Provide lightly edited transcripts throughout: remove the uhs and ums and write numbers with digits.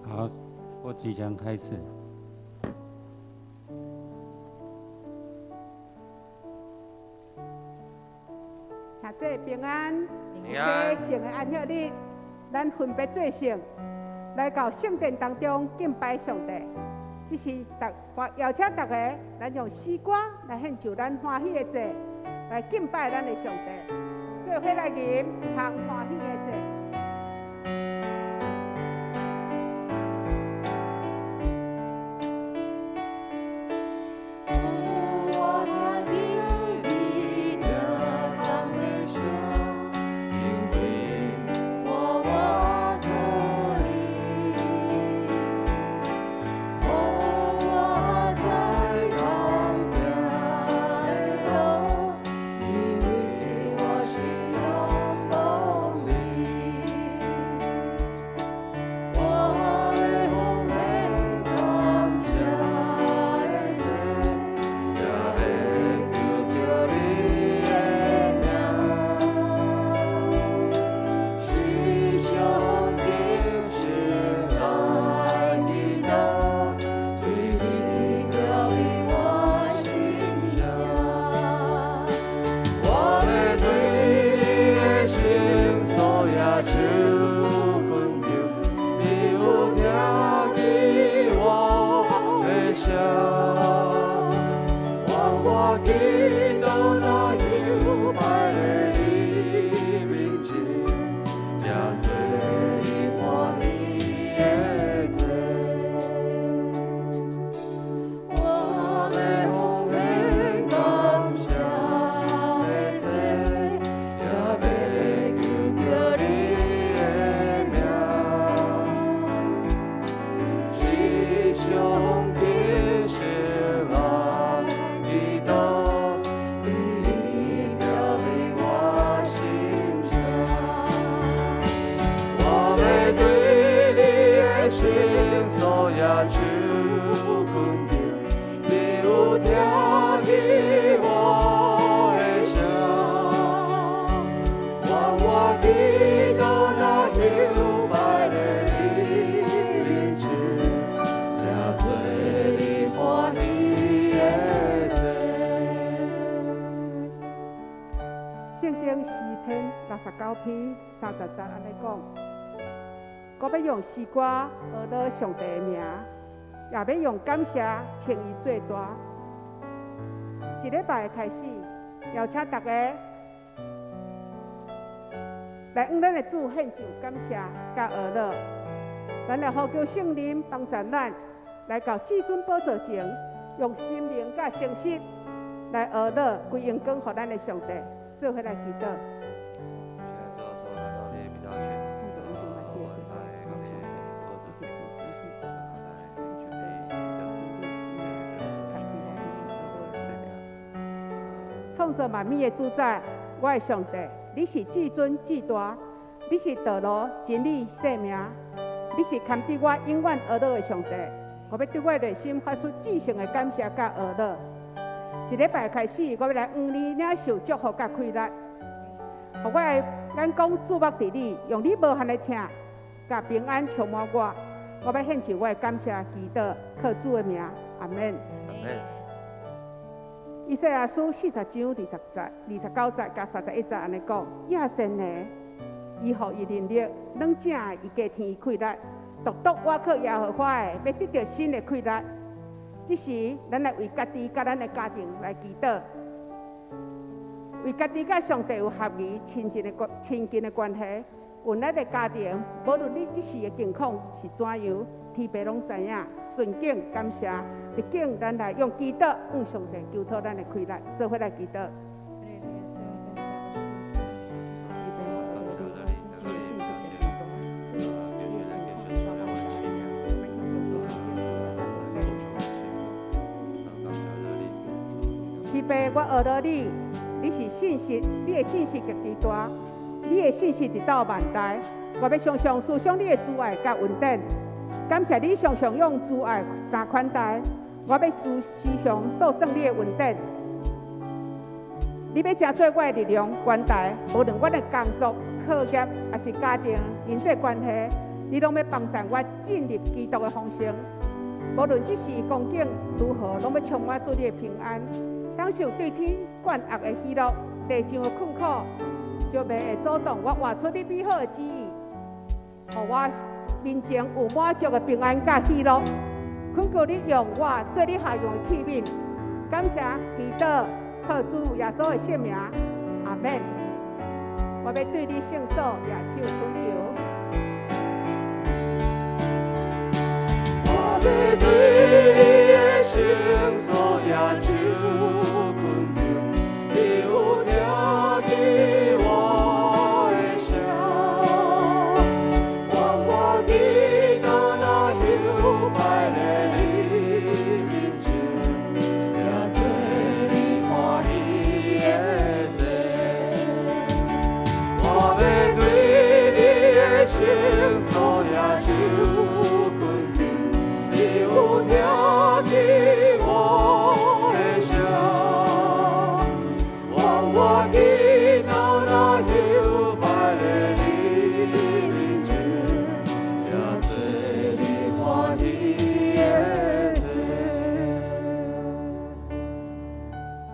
好，我即将开始。下这平安，这圣的安息日，咱分别做圣，来到圣殿当中敬拜上帝。这是邀请大家，咱用诗歌来献就咱欢喜的祭，来敬拜咱的上帝，做伙来吟行欢喜的祭。圣经诗篇69篇30节安尼讲，我要用诗歌学了上帝的名，也要用感谢称伊最大。一礼拜开始，邀请大家来向咱的主献上感谢甲学乐，咱来呼求圣灵帮助咱，来到至尊宝座前，用心灵甲诚实来学乐归荣光给咱的上帝。做伙来祈祷。创造万物的主宰，我的上帝，你是至尊至大，你是道路、真理、生命，你是堪比我永远学乐的上帝。我要对我内心发出至诚的感谢甲学乐。一礼拜开始，我要来向你领受祝福甲快乐，互我的眼光注目伫你，用你无限的听，甲平安充满我。我要献上我的感谢祈祷，靠主的名，阿门。以赛亚书40章20节、29节甲31节安尼讲：亚神呢，伊互伊能力，软正伊加添伊快乐，独独我靠耶和华的，要得到新的快乐。这时，咱来为家己甲咱的家庭来祈祷，为家己甲上帝有合宜、亲近的关系。有咱的家庭，无论你这时的境况是怎样，天父拢知影。顺境感谢，逆境咱来用祈祷向上帝求讨咱的快乐，做伙来祈祷。天父，我学了你，你是信息，你的信息极其大，你的信息直到万代。我要常常思想你的慈爱甲恩典，感谢你常常用慈爱三款待。我要时常诉说你的恩典，你要真做我的力量、关台，无论我的工作、课业，还是家庭、人际关系，你拢要帮助我进入基督的丰盛。无论这时光景如何，拢要充满主你的平安，享受对天管握的喜乐，地上的困苦，就袂会阻挡我活出你美好的旨意，互我面前有满足的平安甲喜乐。恳求你用我做你下用的器皿，感谢祈祷，靠主耶稣的圣名，阿门。我要对你圣手举手恳求。我要对你的圣手举手恳求，你有听见我的声，愿我祈祷那摇摆的你面前，这做你欢喜的事。我要对你的圣手举手恳求，你有听见我的声，愿我祈祷那摇摆的你面前，这做你欢喜的事。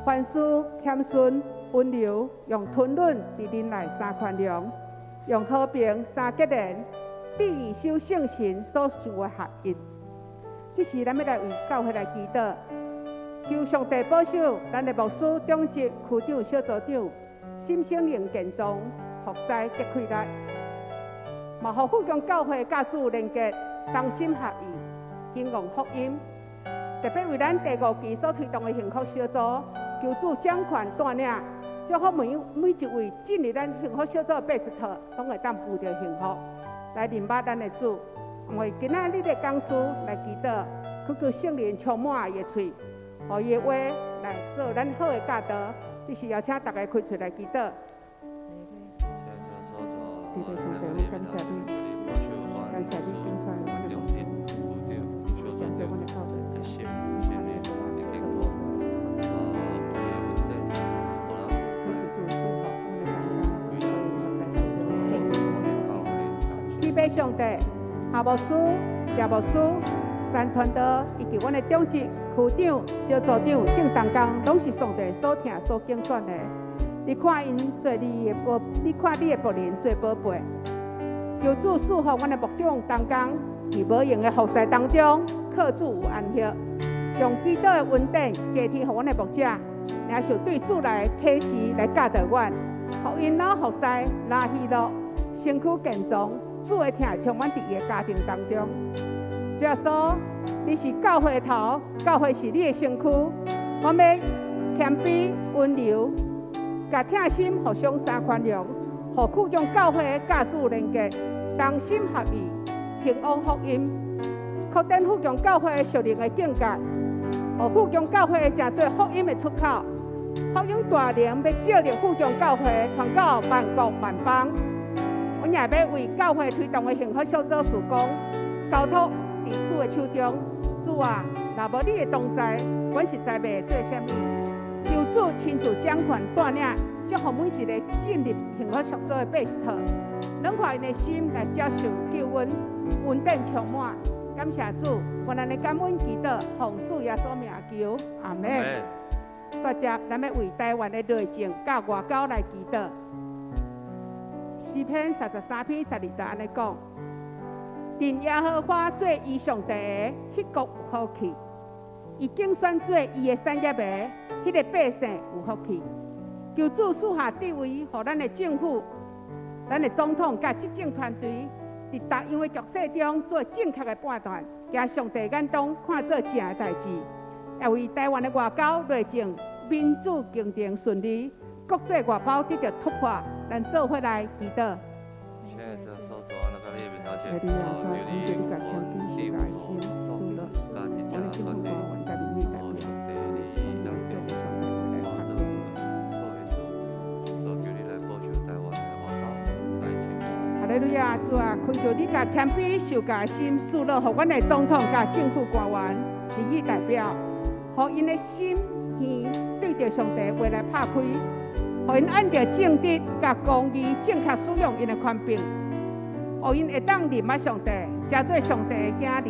凡事谦顺、温柔，用吞忍伫恁内三宽容，用和平三结连，第二守圣神所需的合一。这时，咱要来为教会来祈祷，求上帝保守咱的牧师、长职、区长、小组长心性灵健壮，服侍结开力，嘛互富强教会甲主连结，同心合意，兴旺福音。特别为咱第5期所推动的幸福小组，求主掌权带领，祝福每一位进入咱幸福小组的贝斯特，拢会当扶着幸福，来明白咱的主。为今仔日的讲师来祈祷，恳求圣灵充满伊的嘴，互伊的话来做咱好的教导。这是邀请大家开嘴来祈祷。是的，上帝，我感谢你，感谢你欣赏我的梦想，感谢我的教导。祈拜上帝。下牧师、谢牧师、三团队以及阮的长职、区长、小组长正当工，拢是上帝所听、所拣选的。你看因做你的宝，你看你的仆人做宝贝。求主赐福阮的牧长当工，伫无用的服侍当中，靠主有安息，将基督的恩典加添互阮的牧者，领受对主来启示来教导阮，互因老服侍、老喜乐、身躯健壮。主的听充满伫伊的家庭当中。耶稣，你是教会的头，教会是你的身躯。我们谦卑、温柔，甲听心互相三宽容，互富强教会的家主连结，同心合意，平安福音，扩展富强教会的属灵的境界，互富强教会成做福音的出口。福音大能要照着富强教会传到万国万邦。阮也要为教会推动的幸福小组事工，交托伫主的手中。主啊，若无你的同在，阮实在袂做啥物。求主亲自掌权带领，祝福每一个进入幸福小组的贝斯特，能看因的心来接受救恩，恩典充满。感谢主，我咱的感恩祈祷，奉主耶稣名求，阿门。接着，咱要为台湾的内政甲外交来祈祷。诗篇33篇12节安尼讲：认耶和华做伊上帝的，迄国有福气；伊竞选做伊的产业的，迄个百姓有福气。求主赐下智慧，予咱的政府、咱的总统甲执政团队，伫各样的局势中做正确的判断，行上帝眼中看做正的代志，也为台湾的外交内政、民主经营顺利，国际外包得到突破。咱做伙来祈祷。哈利路亚，主啊，恳求你甲谦卑受教的心赐落，互阮的总统甲政府官员、民意代表，互因的心耳对着上帝话来拍开。互因按照正直、甲公义、正确使用因的权柄，互因会当认识上帝，加做上帝的囝儿。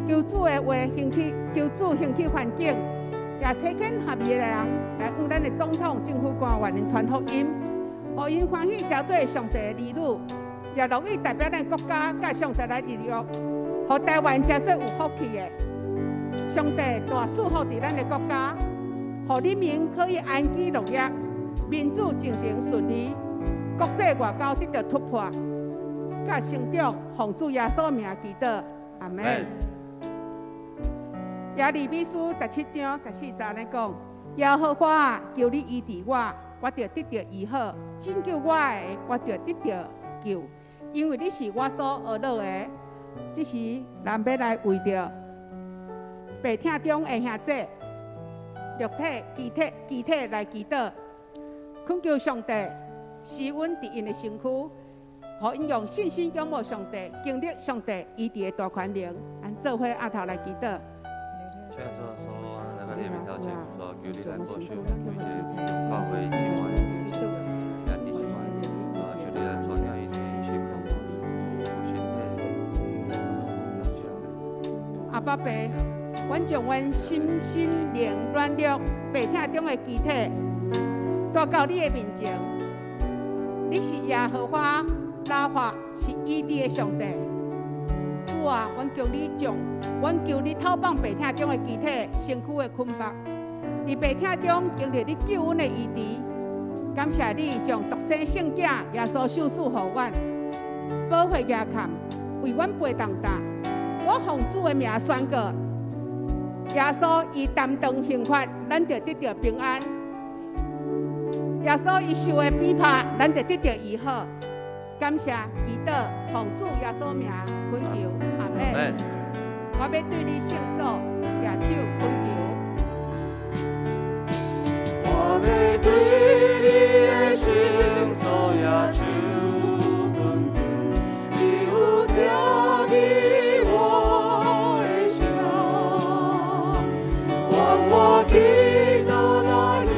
求主的话兴起，求主兴起环境，也找见合意的人来为咱的总统、政府官员因传福音，互因欢喜加做上帝的儿女，也乐意代表咱国家甲上帝来立约，互台湾加做有福气的。上帝大赐福伫咱的国家，互人民可以安居乐业，民主进程顺利，国际外交得到突破，甲成长，奉主耶稣名祈祷，阿门。耶利米书17章14节咧讲：耶和华求你医治我，我就得到医好；拯救我的，我就得到救，因为你是我所学乐的。这时，咱要来为着病痛中的兄弟、肉体、肢体来祈祷，恳求上帝施恩伫因的身躯，互因用信心仰慕上帝，经历上帝医治的大权能。咱做伙额头来祈祷。现在说那个列明条件是说，求你来保守，为这教会今晚也提醒我，求你来传扬一些信息，阿爸爸，阮将阮心灵软弱、病痛中的肢体带到你的面前。你是耶和华拉法，是医治的上帝。主啊，阮求你透放病痛中的肢体、身躯的困乏，伫病痛中经历你救恩的医治。感谢你将独生圣子耶稣受死互阮，保护亚坎，为阮背重担。我奉主的名宣告，耶稣以担当刑罚，咱就得到平安；耶稣以受的逼迫，咱就得到医好。感谢祈祷，奉主耶稣名恳求，阿门。我要对你圣手举手恳求。我要对你的圣手举手恳求，你有听见我的声，愿我祈祷那摇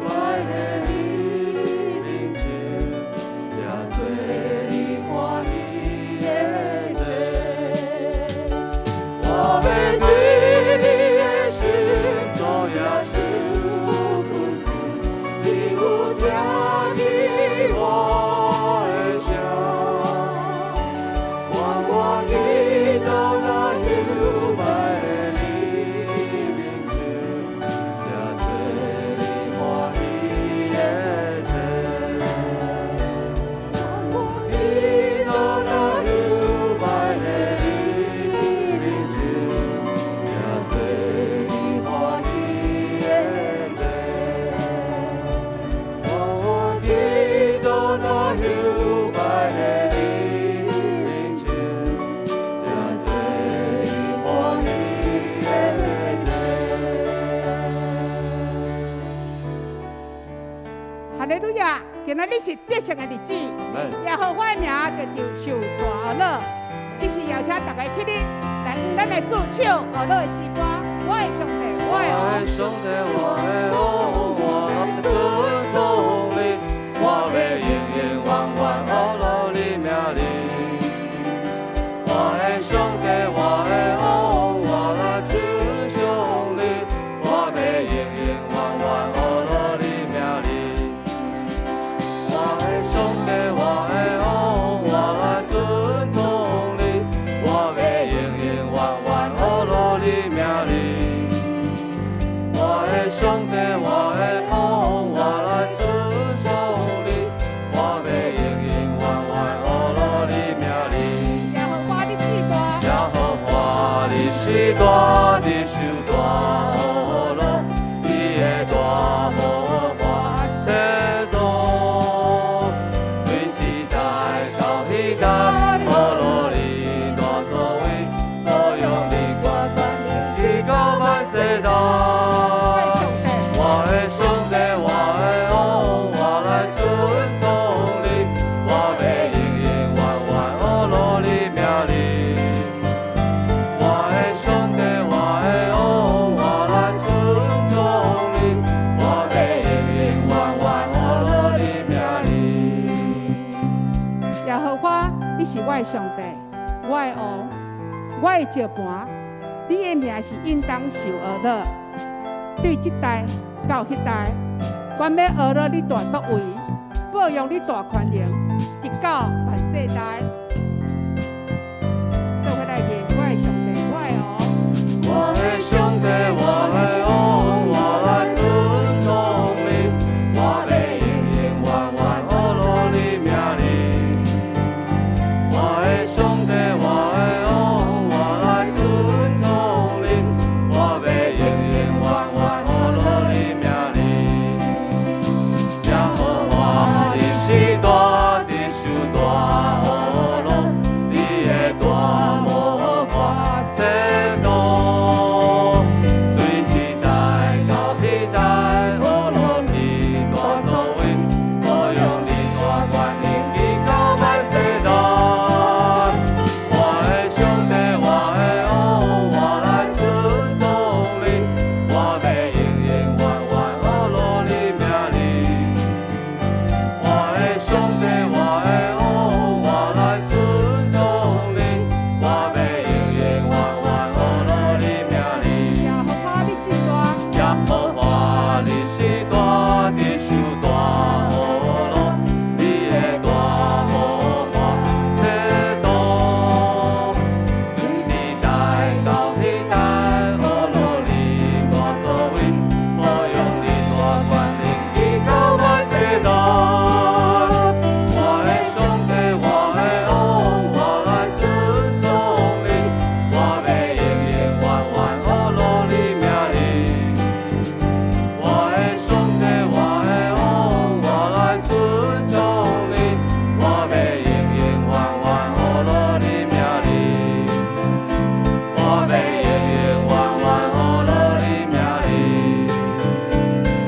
摆的你面前，这做你欢喜的罪。我要对你的圣手举手恳求，你有听见我的声，愿我祈祷那摇摆的你面前，这做你欢喜的罪。愿我祈祷那摇摆的你面前，这做你欢喜的罪。愿我祈祷那摇摆的你面前，这做你欢喜的罪。哈利路亚！今仔日是得胜的日子，耶和华的名就受大乐。只是邀请大家起立，来为咱的主唱乐的诗歌。我的上帝，我的王。兄弟，我的王，我尊崇你，我要永永远远学到你名里。我的兄弟，我的王，我来尊崇你，我要永永远远学到你名里。我的兄弟，我的王，我来尊崇你，我要永永远远学到你名里。我的兄弟，我的王，我来尊崇你，我要永永远远学到你名里。耶和华的至大，耶和华你是大的受大福乐，你的大福发切多，对时代到彼代，阿罗你大作为，我用你挂单，你到万世代。我的兄弟，我的王，我来尊崇你，我要永永远远学到你名里。我的兄弟，我的王，我来尊崇你，我要永永远远上帝，我的王，我的石盘，你的名是应当受学乐。对这代到迄代，愿要学乐你大作为，保佑你大权能，直到万世代。做伙来念，我的上帝，我的王。我的上帝，我的王，我来尊崇你，我要永永远远学乐你名哩。我的上帝，我的王，我来尊崇你，我要永永远远学乐你名哩。耶和华你是大，你是大学乐，你的大无挂切多。对一代到彼代，学乐你大作为，保佑你大权能去到万世代。我的上帝，我的王，我来尊崇你，我要永永远远学乐你名哩。我的上帝，我的王，我来尊崇你，我要永永远远学乐你名哩。耶和华你真大，耶和华你是大，你是大学乐，你的大无挂切多。从一代到彼代，学乐你大作为，保佑你大权能去到万世代。我的上帝，我的王，我来尊崇你，我要永永远远学乐你名哩。我的上帝，我的王，我来尊崇你，我要永永远远学乐你名哩。我要永永远远学乐你名哩。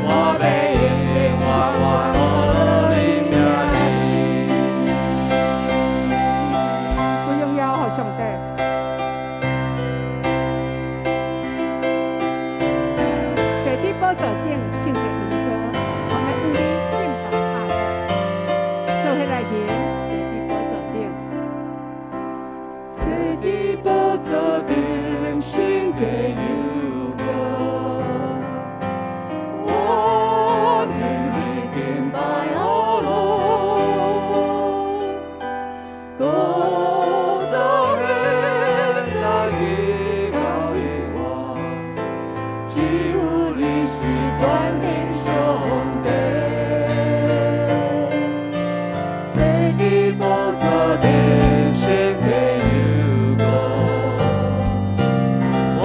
我要永永远远学乐你名哩。归荣耀给上帝。坐伫宝座顶，圣的云歌，我们有你敬拜阿父。做伙来念，坐伫宝座顶。坐伫宝座顶，献给有歌，我愿你敬拜阿罗，多造人在你高一我，只有你是全能上帝。坐伫宝座顶，献给有歌。我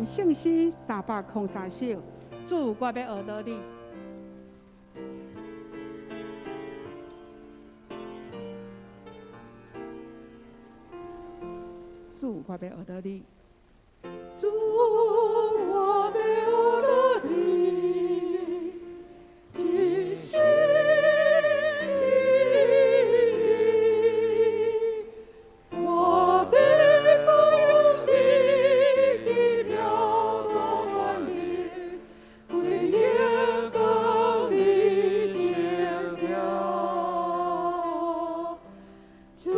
念圣诗303首，主我要学到你。主我要学到你。主我要学到你，一生一意，我要保佑你的苗大万里，归耶和你生命。主。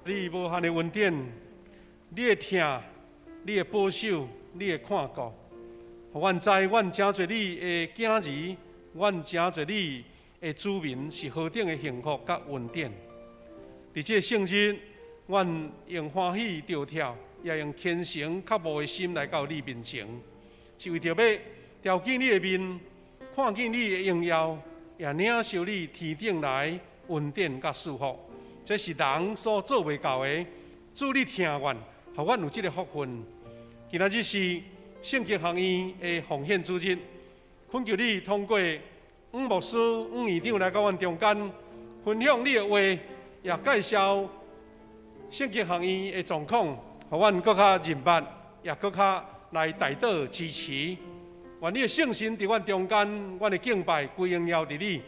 你无限的恩典，你的听，你的保守，你的看顾，互阮知，阮真侪你的囝儿，阮真侪你的子民是何等的幸福甲恩典。伫这圣日，阮用欢喜跳跳，也用虔诚渴慕的心来到你面前，是为着要调见你的面，看见你的荣耀，也领受你天顶来恩典甲祝福。这是人所做袂到的，主你听愿，互阮有这个福分。今仔日是圣经学院的奉献主日，恳求你通过吴牧师、吴院长来到阮中间，分享你的话，也介绍圣经学院的状况，互阮更较认捌，也更较来带导支持。愿你的圣神伫阮中间，阮的敬拜归荣耀伫你，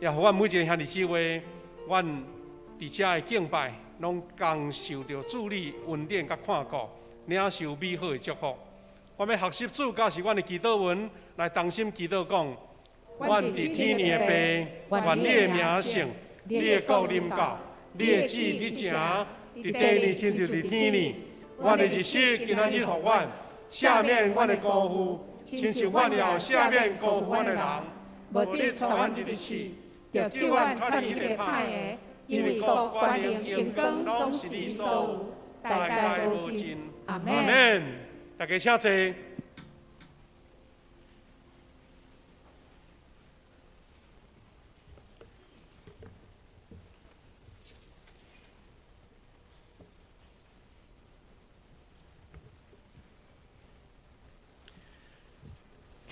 也互阮每一个兄弟姊妹，阮伫遮的敬拜，拢感受到主你恩典甲看顾，领受美好的祝福。我要学习主教是阮的祈祷文，来同心祈祷讲：阮伫天里的爸，愿你的名圣，你的国临到，你的旨意伫成，伫地里亲像伫天里。阮的日子今仔日互阮，赦免阮的辜负，亲像阮也有赦免辜负阮的人。无得错阮一日去，着叫阮脱离迄个歹的。因为国、权力、荣光拢是你所有，代代无尽。阿门。大家请坐。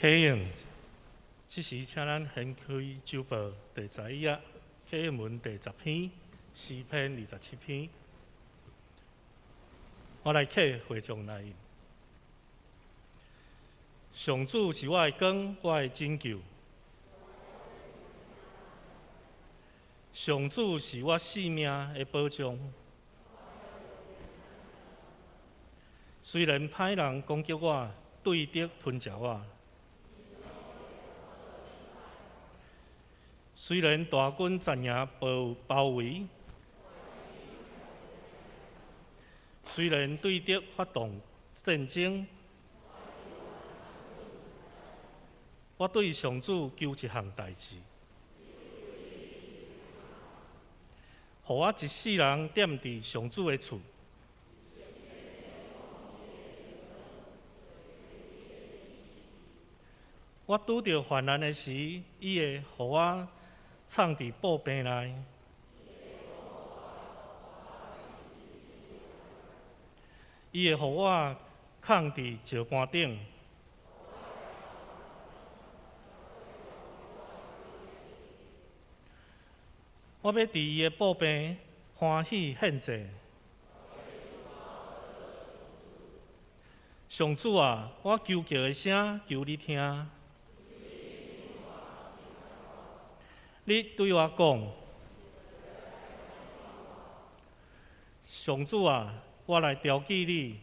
启用，这时请咱掀开周报第11页。启文第10篇，诗篇27篇。我来启会众内容。上主是我的光，我的拯救。上主是我性命的保障。虽然歹人攻击我，对敌吞食我；虽然大军占领包围；虽然对敌发动战争，我对上主求一项代志，互我一世人踮伫上主的厝。我拄着患难的时，伊会互我藏伫布病内；伊会互我藏伫石棺顶；我要伫伊的布病欢喜献祭。上主啊，我求叫的声求你听。你对我讲，上主啊，我来调记你。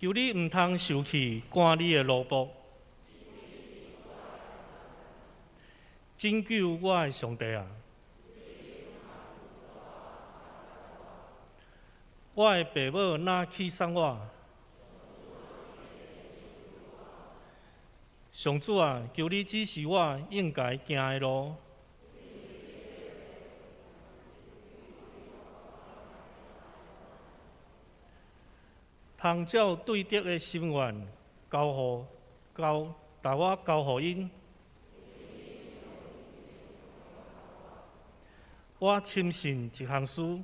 求你毋通受气赶你的奴仆，拯救我的上帝啊！我的爸母若弃送我，上主啊，求你指示我应该行的路。通照对敌的心愿，交我交互因。我深信一项事，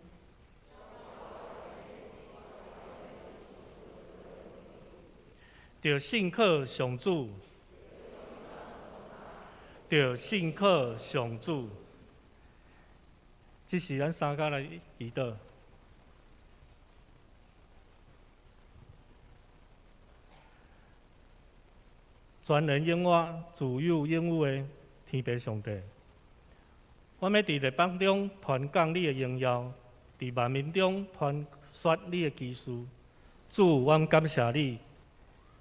着信靠上主。着信靠上主，这是咱三家来祈祷。全能永活、自有永有的天父上帝，我要伫列邦中传讲你的荣耀，伫万民中传说你的奇事。主，我感谢你，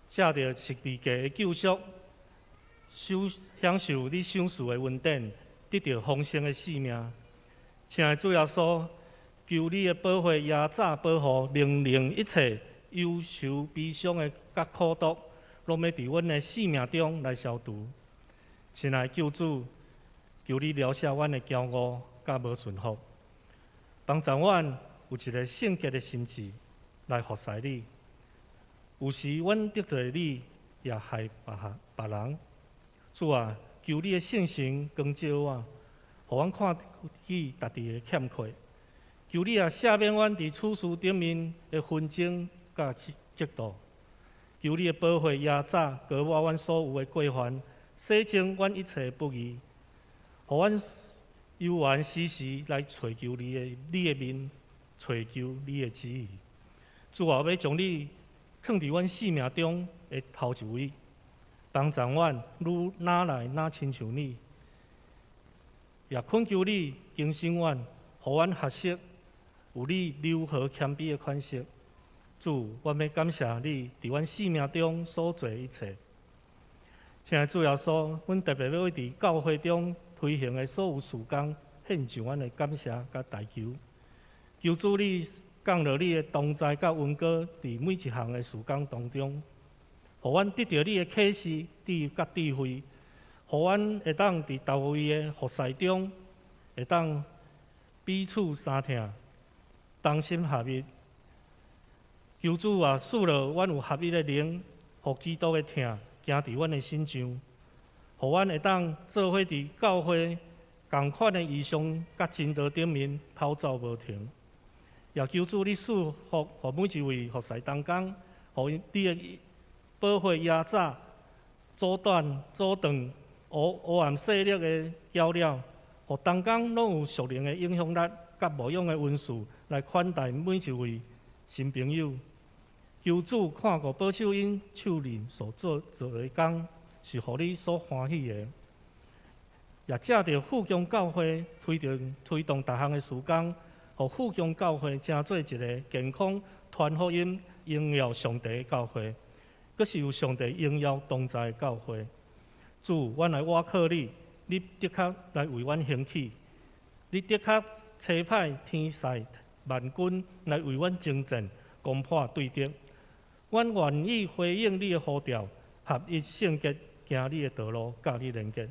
借着十字架的救赎。享受你赏赐的恩典，得到丰盛的性命。请主耶稣，求你的保护压榨保护，令一切忧愁悲伤的甲苦毒，拢要伫阮的生命中来消除。亲爱救主，求你疗愈阮的骄傲甲无顺服，帮助阮有一个圣洁的心智来服侍你。有时阮得罪你，也害别人。主啊，求你的圣神光照我，互阮看见家己的欠缺。求你也赦免阮伫处事顶面的纷争甲嫉妒。求你的保护压榨，高我阮所有的过犯，洗净阮一切不义，互阮悠然时时来寻求你的面，寻求你的旨意。主啊，要将你放伫阮生命中的头一位。帮助阮愈哪来哪亲像你，也恳求你更新阮，互阮学习有你柔和谦卑的款式。主，我要感谢你伫阮生命中所做一切。亲爱的主耶稣，阮特别要为伫教会中推行的所有事工献上阮的感谢甲代求。求主你降落你的同在甲恩膏伫每一项的事工当中。互阮得到你的启示、甲智慧，互阮会当伫到位的服侍中，会当彼此相听，同心合一。求主啊，赐落阮有合一的灵，互基督的疼行伫阮的心上，互阮会当做伙伫教会同款的异象甲真道顶面跑走无停。也求主你赐福，互每一位服侍同工，互你的保护压榨、阻断黑暗势力的搅扰，互同工拢有属灵的影响力，甲无用的温素来款待每一位新朋友。求主看顾保守因手里所做的工，是互你所欢喜的。也借着富强教会推动各项的事工，互富强教会成做一个健康传福音、荣耀上帝的教会，阁是有上帝荣耀同在的教会。主，阮来倚靠你，你的确来为阮兴起，你的确差派天使万军来为阮征战，攻破对敌。阮愿意回应你的呼召，合一圣洁，行你的道路，甲你连结。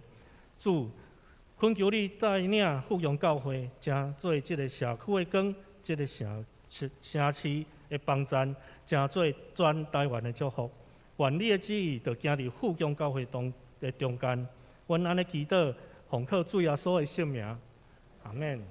主，恳求你带领富强教会，成做这个社区的光，这个城市的帮站，成做全台湾的祝福。愿你的旨意就行伫富强教会中间。阮安尼祈祷，奉靠主耶稣的圣名，阿免。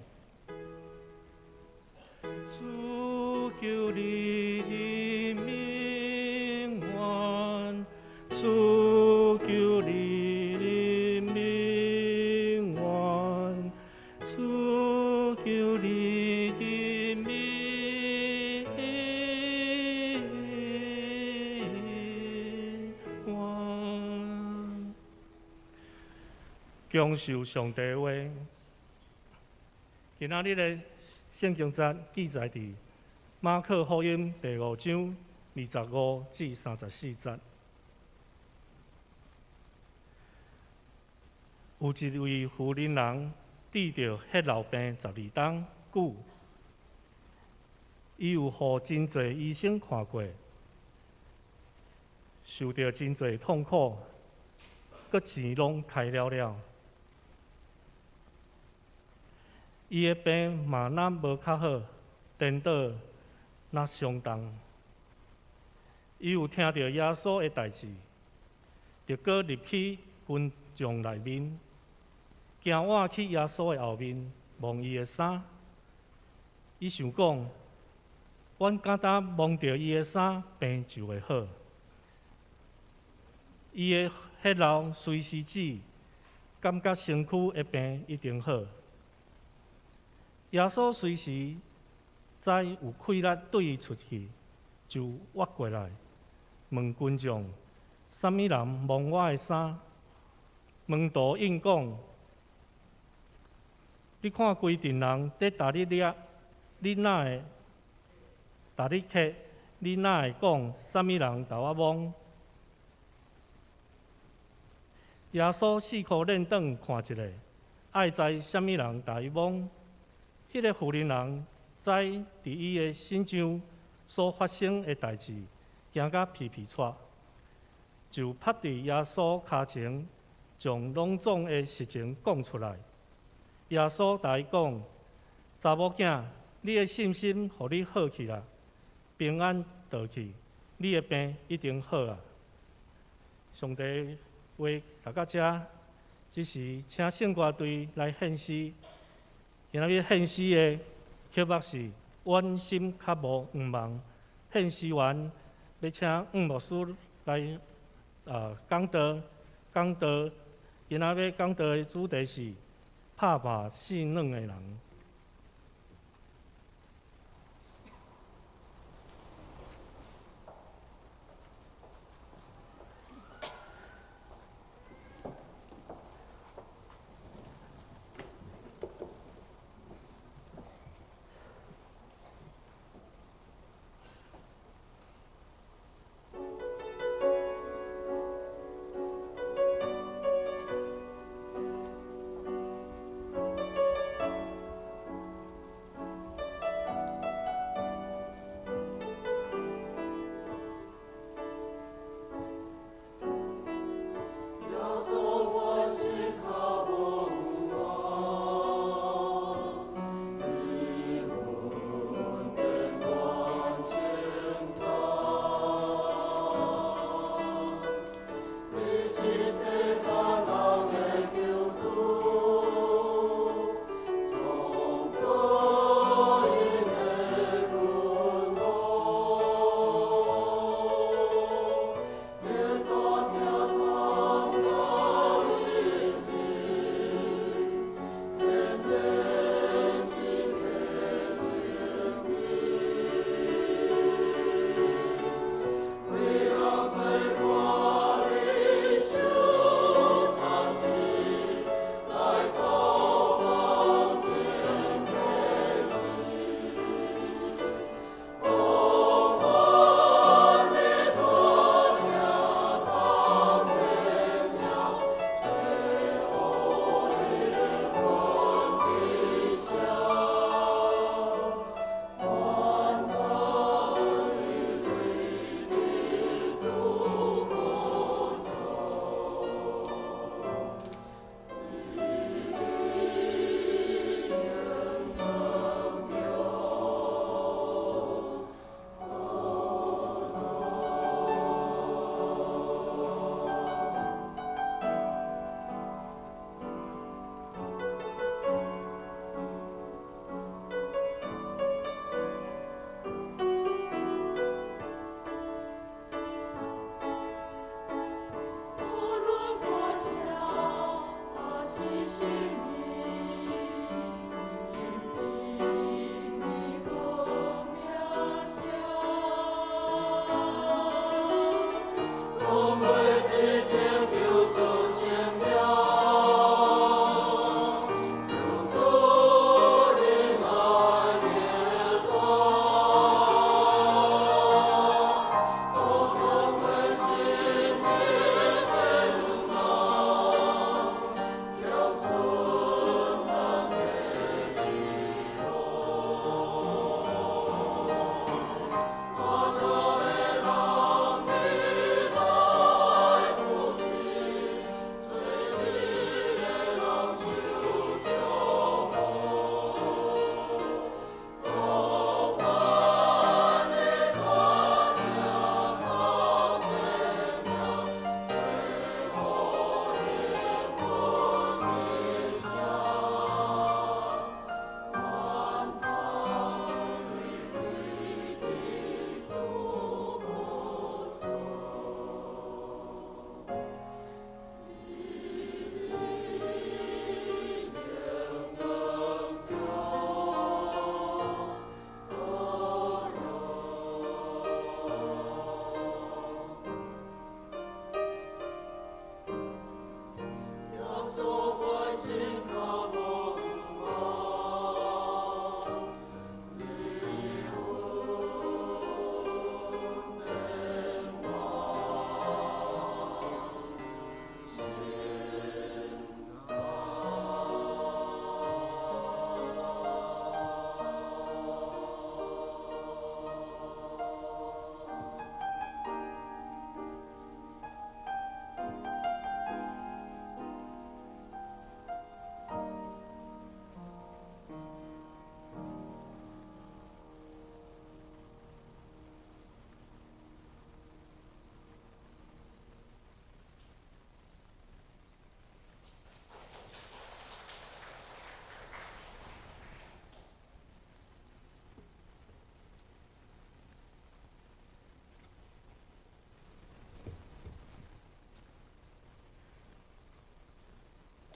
主求你的名愿，主求你的名愿，主求你的名愿。享受上帝的话，今仔日的圣经节记载伫马可福音第5章25至34节。有一位妇人人治着血痨病12冬久，伊有互真侪医生看过，受着真侪痛苦，佮钱拢开了。伊的病嘛若无较好，颠倒若相同。伊有听到耶稣的代志，就搁入去群众内面，行我去耶稣的后面，摸伊的衫。伊想讲，阮敢若摸着伊的衫，病就会好。伊的血痨随时止，感觉身躯的病一定好。耶稣随时知有气力对伊出去，就挖过来问群众：啥物人摸我的衫？门徒应讲：你看规阵人在打你掠，你哪会打你客？你哪会讲啥物人打我摸？耶稣四处练转看一下，爱知啥物人打伊摸。迄个妇人人知伫伊的心上所发生的代志，惊甲皮皮喘，就趴伫耶稣骹前，将隆重的实情讲出来。耶稣对伊讲：查某囝，你的信心互你好起来，平安倒去，你的病一定好啊！上帝话读到这，只是请圣歌队来献诗。今仔日献诗的曲目是《阮心较无黄茫》，献诗员要请黄牧师来讲道。今仔日讲道的主题是拍拍性软的人。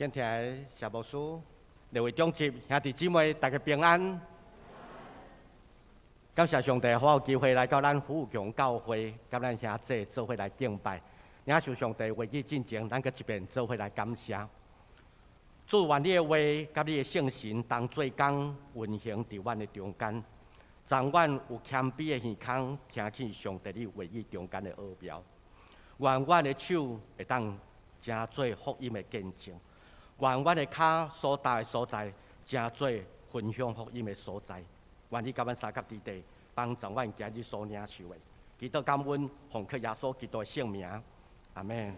敬听的谢牧师、两位长执、兄弟姊妹，大家平安。感谢上帝，给我有机会来到咱富强教会，甲咱兄弟做伙来敬拜。领受上帝话语进前，咱搁一遍做伙来感谢。主愿你的话，甲你的圣神同做工运行伫阮的中间，让阮有谦卑的耳孔，听见上帝你话语中间的奥妙。愿阮的手会当成做福音的见证。愿阮的脚所踏的所在，成做分享福音的所在。愿你甲阮三角之地，帮助阮今日所领受的。祈祷感恩，奉靠耶稣基督的圣名，阿门。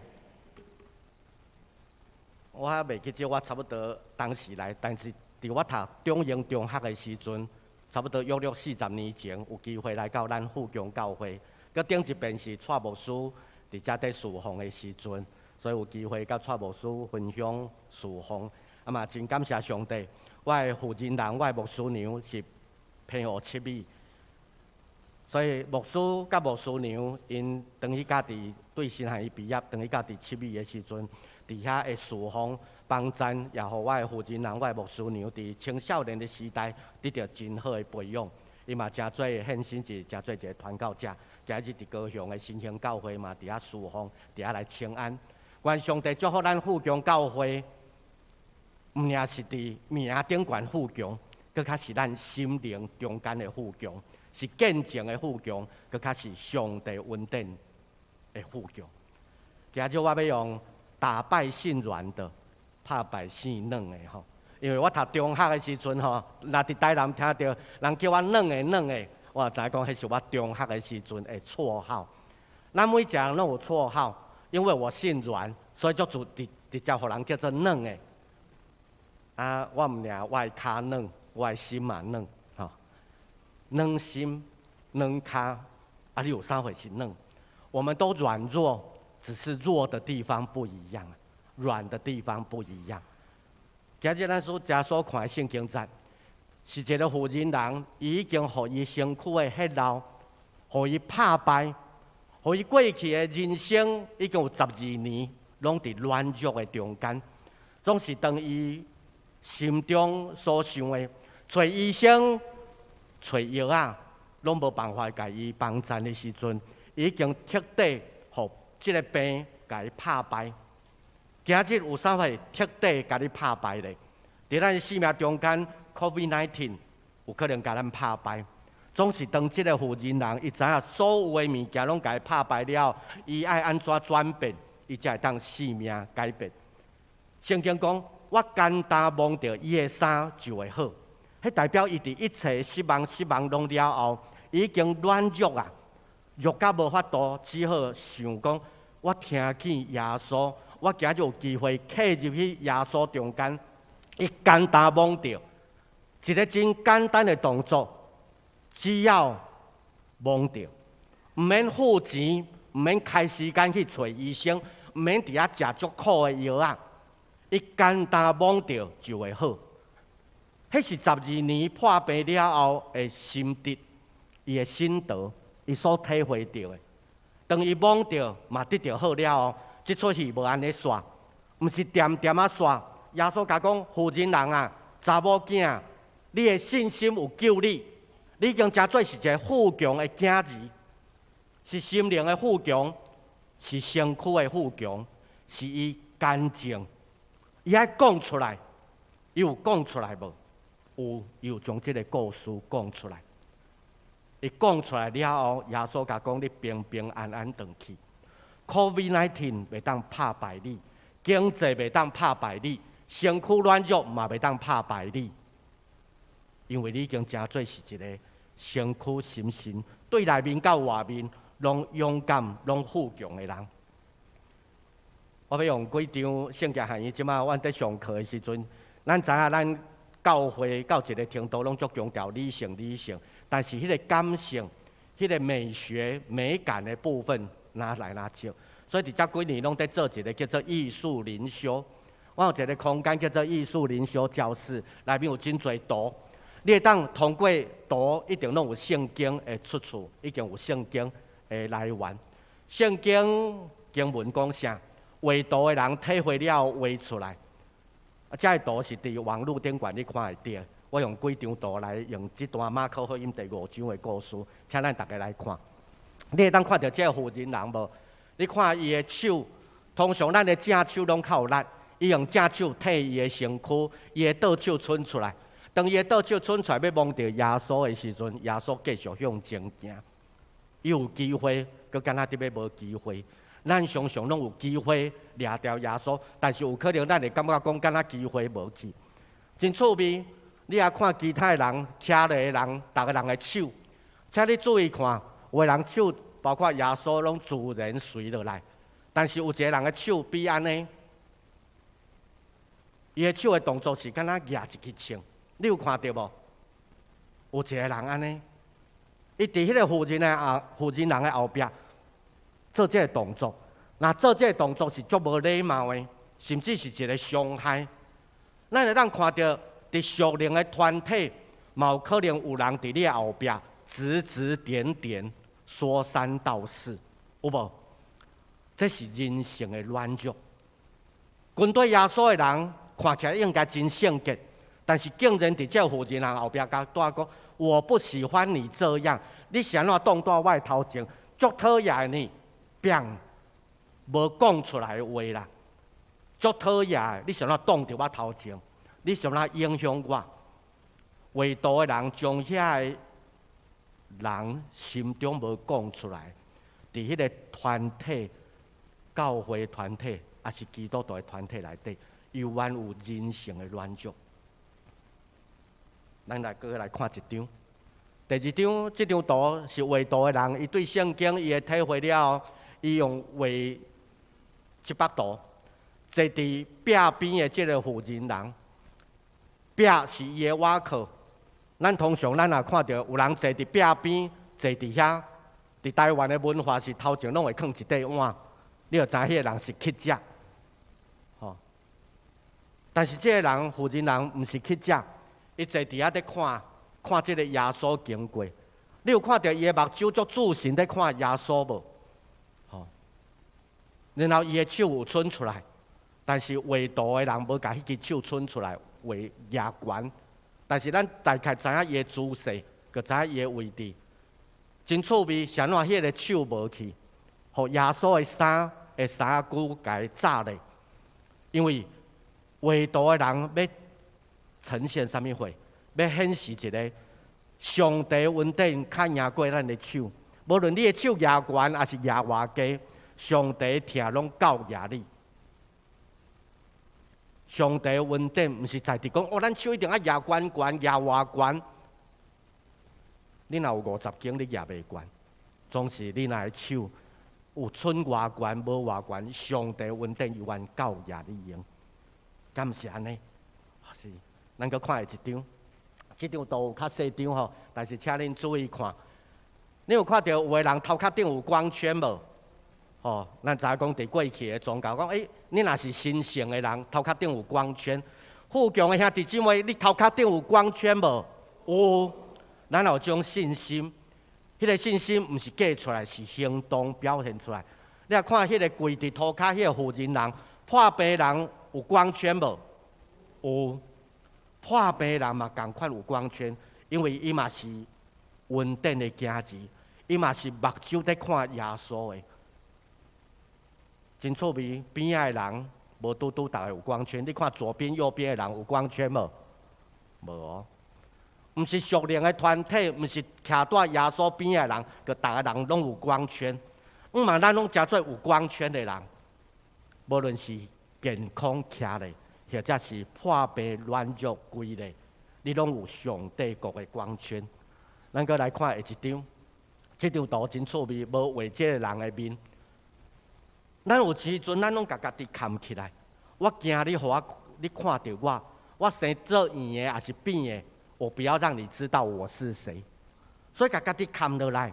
我还袂记得我差不多当时来，但是伫我读中英中学的时阵，差不多约40年前，有机会来到咱富强教会。佮顶一遍是蔡牧师伫遮伫侍奉的时阵。所以有机会甲蔡牧师分享侍奉，啊嘛真感谢上帝。我的负责人，我的牧师娘是平湖七米，所以牧师甲牧师娘因当时家己对神学院毕业，当时家己七米的时阵，伫遐的侍奉帮赞，也互我的负责人，我的牧师娘伫青少年的时代得到真好的培养。伊嘛真做献身一，真做一个传教者。今日伫高雄的新兴教会嘛，伫遐侍奉，伫遐来请安。愿上帝祝福咱富强教会，毋仅是伫名顶悬富强，更较是咱心灵中间的富强，是见证的富强，更较是上帝恩典的富强。今日我要用打败性软的，拍败性软的吼。因为我读中学的时阵吼，若伫台南听到人叫我软的，我知影讲迄是我中学的时阵的绰号。咱每一个人拢有绰号。因为我姓阮，所以就直接互人叫做软的。啊，我毋尔，我的骹软，我的心嘛软，吼，软心、软骹，啊，你有啥回是软？我们都软弱，只是弱的地方不一样，软的地方不一样。今日咱所看的圣经节，是一个负责人，伊已经互伊身躯的血流，互伊拍败。互伊过去的人生已经有12年，拢伫软弱的中间，总是当伊心中所想的，找医生、找药啊，拢无办法甲伊帮衬的时阵，已经彻底互即个病甲伊拍败。今日有啥会彻底甲你拍败咧？伫咱生命中间 ，COVID-19 有可能甲咱拍败。总是当即个负责人，伊知影所有的物件拢甲伊拍败了，伊爱安怎转变，伊才会当生命改变。圣经讲，我简单摸着伊的衫就会好，迄代表伊伫一切失望拢了后，已经软弱啊，弱到无法度，只好想讲，我听见耶稣，我今日有机会刻入去耶稣中间，伊简单摸着，一个真简单的动作。只要摸着，毋免付钱，毋免开时间去找医生，毋免伫遐食足苦的药啊，伊简单摸着就会好。迄是12年破病了后的心得，伊的心得，伊所体会到的。当伊摸着嘛得着好了后，即出戏无安尼煞，毋是点点啊煞。耶稣甲讲，负责人啊，查某囝，你的信心有救你。你已经真做是一个富强的囝儿，是心灵的富强，是身躯的富强，是伊干净。伊爱讲出来，伊有讲出来无？有，伊有将即个故事讲出来。伊讲出来了后，耶稣甲讲：你平平安安回去。COVID-19 袂当拍败你，经济袂当拍败你，身躯软弱嘛袂当拍败你。因为你已经真做是一个身躯心神对内面到外面拢勇敢、拢富强的人。我要用几张圣经含义，即马阮伫上课的时阵，咱知影咱教会到一个程度拢足强调理性，但是迄个感性、迄个美学、美感的部分哪来哪少？所以伫遮几年拢在做一个叫做艺术灵修。我有一个空间叫做艺术灵修教室，内面有真侪图。你会当通过图，一定拢有圣经的出处，已经有圣经的来源。圣经经文讲啥？画图的人体会了画出来。这个图是伫网络顶管你看会到。我用几张图来用这段马可福音第5章的故事，请咱大家来看。你会当看到这个妇人人无？你看伊的手，通常咱的正手拢较有力，伊用正手替伊的身躯，伊的倒手伸出来。当伊的倒手伸出来要望到耶稣的时阵，耶稣继续向前行。伊有机会，佮敢若伫要无机会。咱常常拢有机会掠掉耶稣，但是有可能咱会感觉讲敢若机会无去。真趣味，你也看其他的人、徛的人，逐个人的手，请你注意看，有的人手包括耶稣拢自然随落来，但是有一个人的手比安尼，伊的手的动作是敢若举一支枪。你有看到无？有一个人安尼，伊伫迄个妇人人的后壁做这个动作。那做这个动作是足无礼貌的，甚至是一个伤害。咱会当看到，伫属灵的团体，嘛有可能有人伫你的后壁指指点点、说三道四，有无？这是人性的软弱。跟对耶稣的人看起来应该真圣洁。但是竟然伫这妇人人后壁甲带讲，我不喜欢你这样，你想要挡在我头前，足讨厌你，变无讲出来的话啦，足讨厌，你想要挡在我头前，你想要影响我。唯独的人将遐个人心中无讲出来，伫迄个团体、教会团体，也是基督徒的团体内底，犹原有人性的软弱。咱来搁来看一张，第2张，这张图是画图的人，伊对圣经伊的体会了后，伊用画7幅图，坐伫壁边的这个妇人人，壁是伊的瓦壳。咱通常咱也看到有人坐伫壁边，坐伫遐。伫台湾的文化是头前拢会放一块碗，你就知迄个人是乞食。吼，但是这个人妇人人毋是乞食。伊坐伫遐咧看即个耶稣经过，你有看到伊的目睭足注神咧看耶稣无？吼，然后伊的手有伸出来，但是画图的人无甲迄支手伸出来画牙悬，但是咱大概知影伊的姿势，佮知影伊的位置，真趣味。谁让迄个手无去，互耶稣的衫骨甲伊炸咧？因为画图的人要呈现什么货？要显示一个上帝恩典较赢过咱的手，无论你的手牙悬还是牙偌低，上帝疼拢够牙你。上帝恩典毋是在伫讲哦，咱手一定要牙悬悬、牙偌悬。你若有50斤，你牙袂悬，总是你若手有寸偌悬、无偌悬，上帝恩典永远够牙你用。敢毋是安尼？是。咱搁看下一张，这张图有较细张吼，但是请恁注意看。你有看到有个人头壳顶有光圈无？吼，咱知影讲伫过去的宗教讲，你若是神圣的人，头壳顶有光圈。富强的兄弟姊妹，你头壳顶有光圈无？有，咱有种信心。迄个信心毋是假出来，是行动表现出来。你看迄个跪伫涂骹迄个妇人人，破病人有光圈无？有。破病人嘛，共款有光圈，因为伊嘛是恩典的囝儿，伊嘛是目睭在看耶稣的。真趣味，边仔的人无拄逐个有光圈。你看左边、右边的人有光圈无？无哦，毋是属灵的团体，毋是徛在耶稣边的人，佮逐个人拢有光圈。嘛，咱拢诚做有光圈的人，无论是健康徛咧。或者是破病软弱规咧，你拢有上帝国的光圈。咱搁来看下一张，这张图真趣味，无画这个人的面。咱有时阵，咱拢甲家己扛起来。我惊你，互你看到我生做圆的还是扁的，我不要让你知道我是谁。所以甲家己扛落来。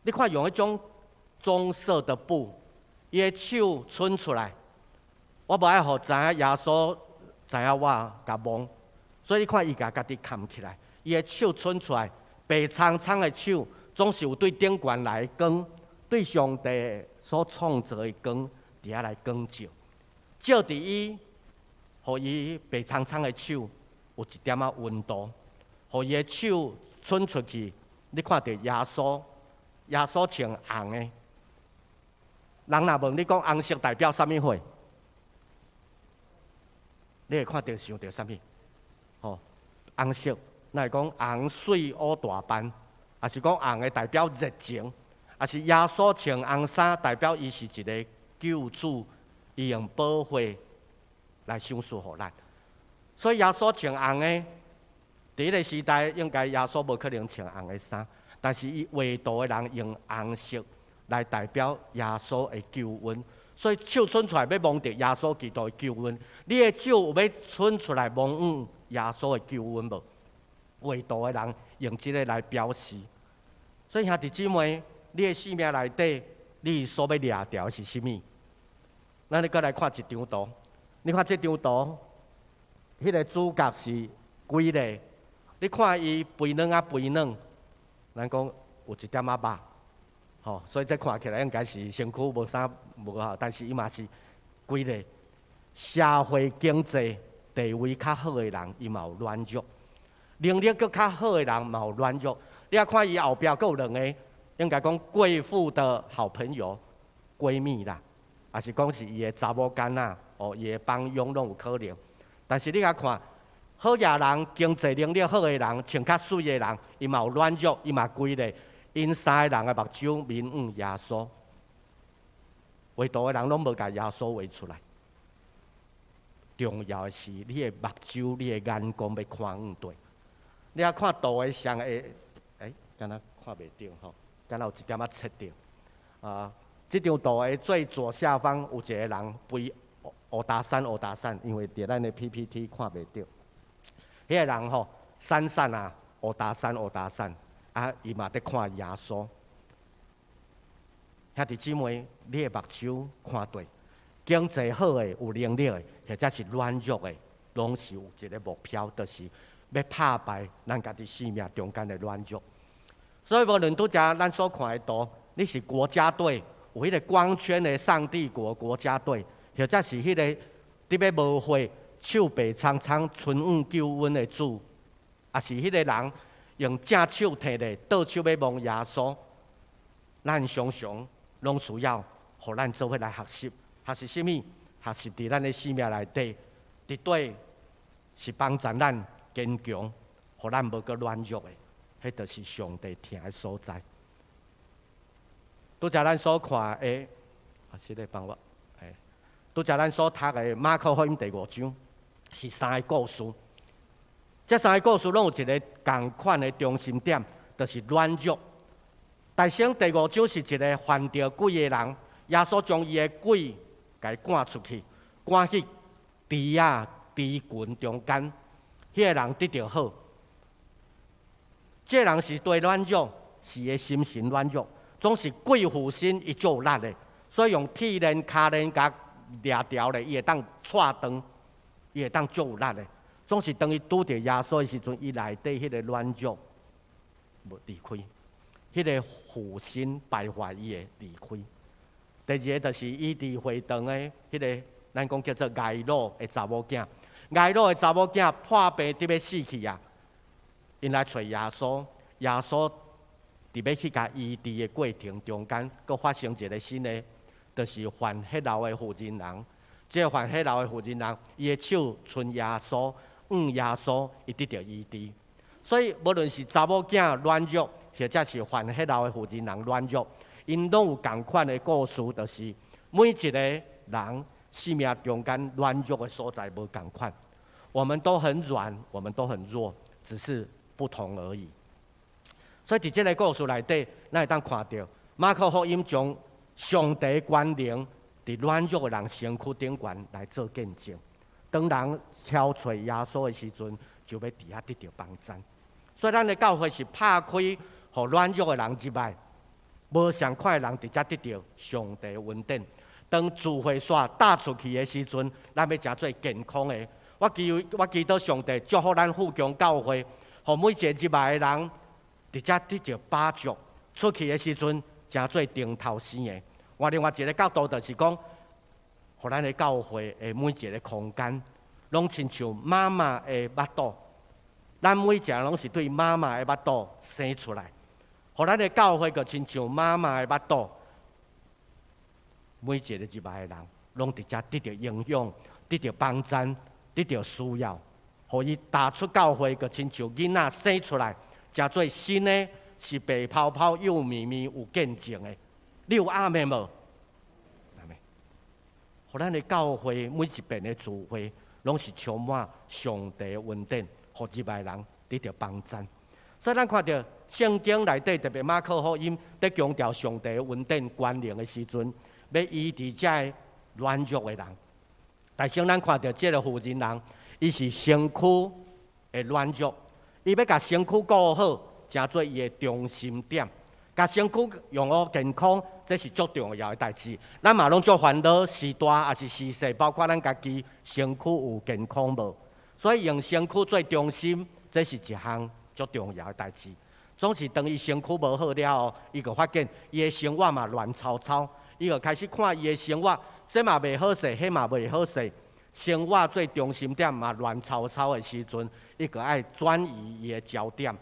你看用一种棕色的布，伊的手伸出来。我无爱互知影耶稣知影我甲蒙，所以你看伊家己扛起来，伊的手伸出来，白苍苍的手，总是有对顶悬来光，对上帝所创造的光，伫遐来光照，照伫伊互伊白苍苍的手有一点仔温度，互伊的手伸出去，你看到耶稣，耶稣穿红的。人若问你讲红色代表啥物货，你会看到想到啥物？吼，红色，那是讲红水乌大斑，还是讲红的代表热情，还是耶稣穿红衫代表伊是一个救主，伊用保护来赏赐互咱。所以耶稣穿红的，伫迄个时代应该耶稣无可能穿红的衫，但是伊唯独的人用红色来代表耶稣的救恩。所以手伸出来要望到耶稣基督的救恩，你的手有要伸出来望耶稣的救恩无？唯独的人用这个来表示。所以兄弟姊妹，你的生命内底，你所要掠掉的是甚物？咱再来看一张图，你看这张图，迄个主角是几个？你看伊肥软啊肥软，咱讲有一点仔肉。吼，所以这看起来应该是身躯无啥无好，但是伊嘛是规个社会经济地位较好的人，伊嘛有软弱；能力佫较好的人嘛有软弱。你啊看伊后壁佫有两个，应该讲贵妇的好朋友、闺蜜啦，还是讲是伊的查某囡仔，哦，伊的帮佣拢有可能。但是你啊看，好野人、经济能力好的人、穿较水的人，伊嘛有软弱，伊嘛规个。因三个人的目睭面向耶稣，唯独的人拢无甲耶稣画出来。重要的是，你的目睭、你的眼光要看向对。你啊看图的上下，敢若看袂到吼，敢若有一点仔切到。啊，这张图的最左下方有一个人背乌达山，因为伫咱的 PPT 看袂到。迄个人吼，闪闪啊，乌达山。啊，伊嘛在看耶稣。兄弟姊妹，你的目睭看对，经济好的、有能力的，或者是软弱的，拢是有一个目标，就是要打败咱家己生命中间的软弱。所以无论拄则咱所看的图，你是国家队，有迄个光圈的上帝国家队，或者是迄个伫要无会手白苍苍、春雨救恩的主，也是迄个人。用正手摕咧，倒手要望耶稣，咱常常拢需要，互咱做伙来学习。学习什物？学习伫咱的生命内底，绝对是帮助咱坚强，互咱无阁软弱的。迄就是上帝听的所在。拄则咱所看的，是咧帮我，拄则咱所读的马可福音第5章，是3个故事。这3个故事拢有一个共款的中心点，就是软弱。大圣第5章是一个犯着鬼的人，耶稣将伊的鬼给赶出去，赶去池啊池群中间，迄个人得着好。这个人是对软弱，是个心神软弱，总是鬼附身，伊就有力的，所以用铁链、脚链甲掠条咧，伊会当踹断，伊会当就有力的。总是当伊拄着耶稣的时阵，伊内底迄个软弱无离开，迄个负心败坏伊会离开。第二个就是伊伫会堂的迄个，咱讲叫做睚鲁的查某囝，睚鲁的查某囝破病得要死去啊！因来找耶稣，耶稣伫要去甲医治的过程中间，佫发生一个新的，就是犯血流的妇人人。这个犯血流的妇人人，伊的手伸耶稣。耶稣伊得到医治，所以无论是查某囝软弱，或者是犯血流的妇人人软弱，因拢有同款的故事，就是每一个人生命中间软弱的所在无同款。我们都很软，我们都很弱，只是不同而已。所以伫这个故事内底，咱会当看到马可福音将上帝权能伫软弱的人身躯顶悬来做见证。当人敲找耶稣的时阵，就要伫遐得到帮助。所以咱的教会是拍开，互软弱的人入来，无相款的人直接得到上帝的恩典。当聚会线打出去的时阵，咱要诚做健康的。我祈祷上帝祝福咱富强教会，互每一个入来的人直接得到把助。出去的时阵，诚做顶头生的。另外一个角度就是讲，互咱的教会的每一个空间，拢亲像妈妈的腹肚，咱每一个人拢是对妈妈的腹肚生出来，互咱的教会就亲像妈妈的腹肚，每一个入来的人，拢伫遮得到营养，得到帮衬，得到需要，互伊踏出教会，就亲像囡仔生出来，诚做新的，是白泡泡、幼绵绵、有见证的。你有阿妹无？阿妹，互咱的教会每一遍的聚会，拢是充满上帝的恩典，互入来人得到帮衬。所以咱看到圣经内底，特别马可福音在强调上帝的恩典关联的时阵，要医治遮个软弱的人。但是咱看到这个妇人人，伊是身躯的软弱，伊要甲身躯顾好，诚做伊的中心点。甲身躯养好健康，这是足重要的代志。咱嘛拢足烦恼，时大也是时势，包括咱家己身躯有健康无，所以用身躯做中心，这是一项足重要的代志。总是当伊身躯无好了后，伊就发现伊的生活嘛乱糟糟，伊就开始看伊的生活，这嘛袂好势，迄嘛袂好势。生活做中心点嘛乱糟糟的时阵，伊就爱转移伊的焦点，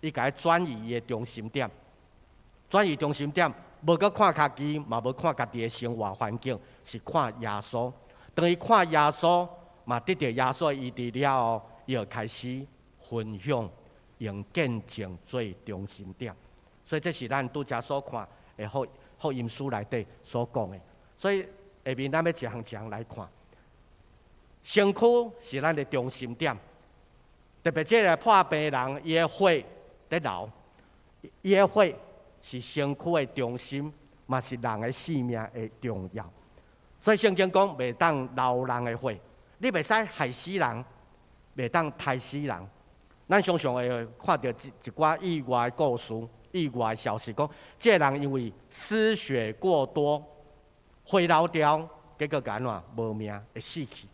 伊就爱转移伊的中心点。转移中心点，无搁看家己，嘛无看家己的生活环境，是看耶稣。当伊看耶稣，嘛得到耶稣医治了后，伊就开始分享，用见证做中心点。所以这是咱拄则所看的福音书内底所讲的。所以下面咱要一项一项来看，身躯是咱的中心点，特别这个破病人，伊的血在流，伊的血是身躯的中心，嘛是人的性命的重要。所以圣经讲，袂当流人的血，你袂使害死人，袂当害死人。咱常常会看到一寡意外的故事、意外的消息，讲这人因为失血过多，血流掉，结果安怎无命会死去。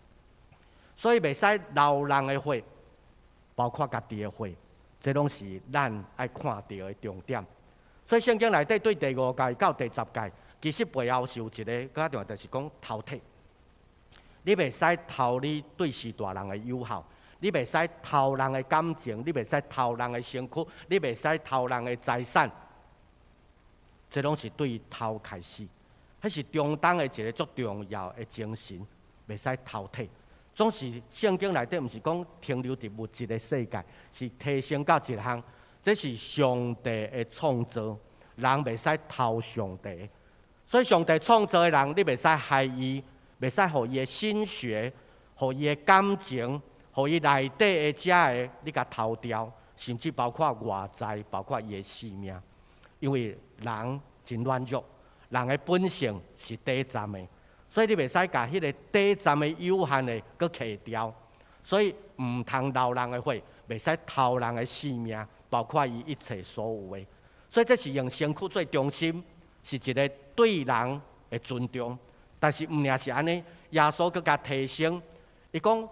所以袂使流人的血，包括家己的血，这拢是咱爱看到的重点。所以圣经内底对第5届到第10届，其实背后是有一个较重要，就是讲偷摕。你袂使偷你对事大人的友好，你袂使偷人的感情，你袂使偷人的身躯，你袂使偷人的财产。这拢是对偷开始，迄是中东的一个足重要的精神，袂使偷摕。总是圣经内底毋是讲停留伫物质的世界，是提升到一项。这是上帝的创造，人袂使偷上帝。所以上帝创造的人，你袂使害伊，袂使互伊的心血、互伊的感情、互伊内底的遮个，你甲偷掉，甚至包括外在，包括伊的性命。因为人真软弱，人的本性是短暂的，所以你袂使甲迄个短暂的有限的搁去掉。所以毋通流人的血，袂使偷人的性命。包括伊一切所有的，所以这是用身躯做中心，是一个对人的尊重。但是毋仅是安尼，耶稣更加提升，伊讲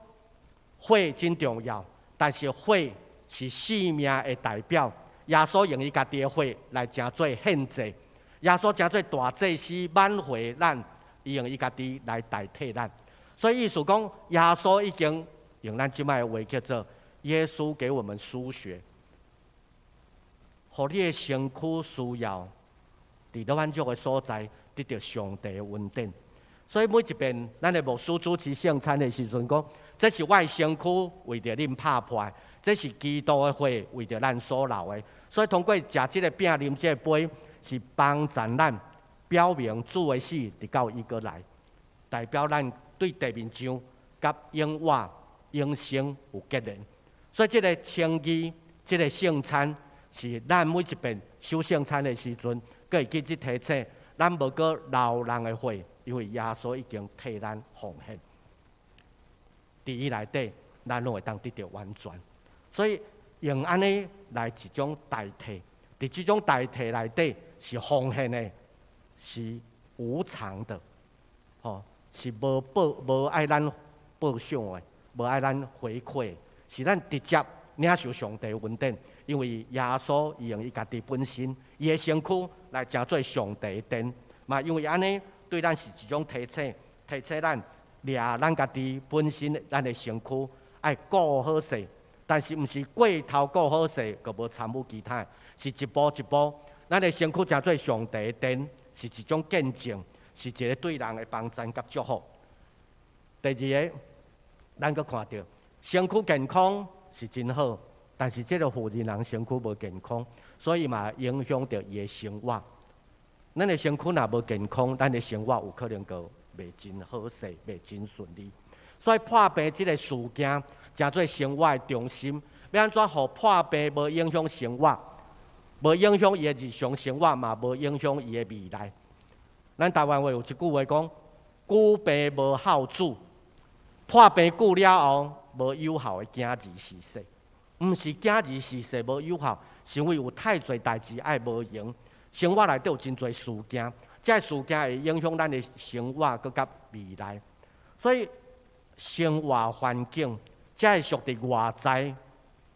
血真重要，但是血是性命的代表。耶稣用伊家己的血来诚做献祭，耶稣诚做大祭司挽回咱，伊用伊家己来代替咱。所以意思讲，耶稣已经用咱即摆的话叫做耶稣给我们输血。互你的身躯需要，伫咧阮足的所在得到上帝的恩典。所以每一遍咱的牧师主持圣餐的时阵，讲这是我的身躯为着恁拍破，这是基督的血为着咱所流的。所以通过食这个饼、啉这个杯，是帮助咱表明主的死直到伊过来，代表咱对地面上甲永活、永生有结连。所以这个称义、这个圣餐。是咱每一遍守圣餐的时阵，佫会记即提醒，咱无搁流人的血，因为耶稣已经替咱奉献。伫伊内底，咱拢会当得到完全。所以用安尼来一种代替，伫即种代替内底是奉献的，是无偿的，是无爱咱报赏的，无爱咱回馈，是咱直接领受上帝恩典。因为耶稣伊用伊家己本身，伊的身躯来诚做上帝的殿嘛。因为安尼对咱是一种提醒咱掠咱家己本身咱的身躯爱顾好势，但是毋是过头顾好势，就无参与其他，是一步一步，咱的身躯诚做上帝的殿，是一种见证，是一个对人的帮助甲祝福。第二个，咱阁看到身躯健康是真好，但是这个富人人身躯无健康，所以嘛影响到伊的生活。咱的身躯若无健康，咱的生活有可能就袂真好势，袂真顺利。所以破病这个事件，诚做生活的重心。要安怎互破病无影响生活，无影响伊的日常生活，嘛无影响伊的未来。咱台湾话有一句话讲：久病无孝子。破病久了后，无有效的囝儿逝世，毋是囝儿逝世无有效，是因为有太侪代志爱无用，生活内底有真侪事件，这事件会影响咱的生活佮甲未来。所以生活环境，这会属伫外在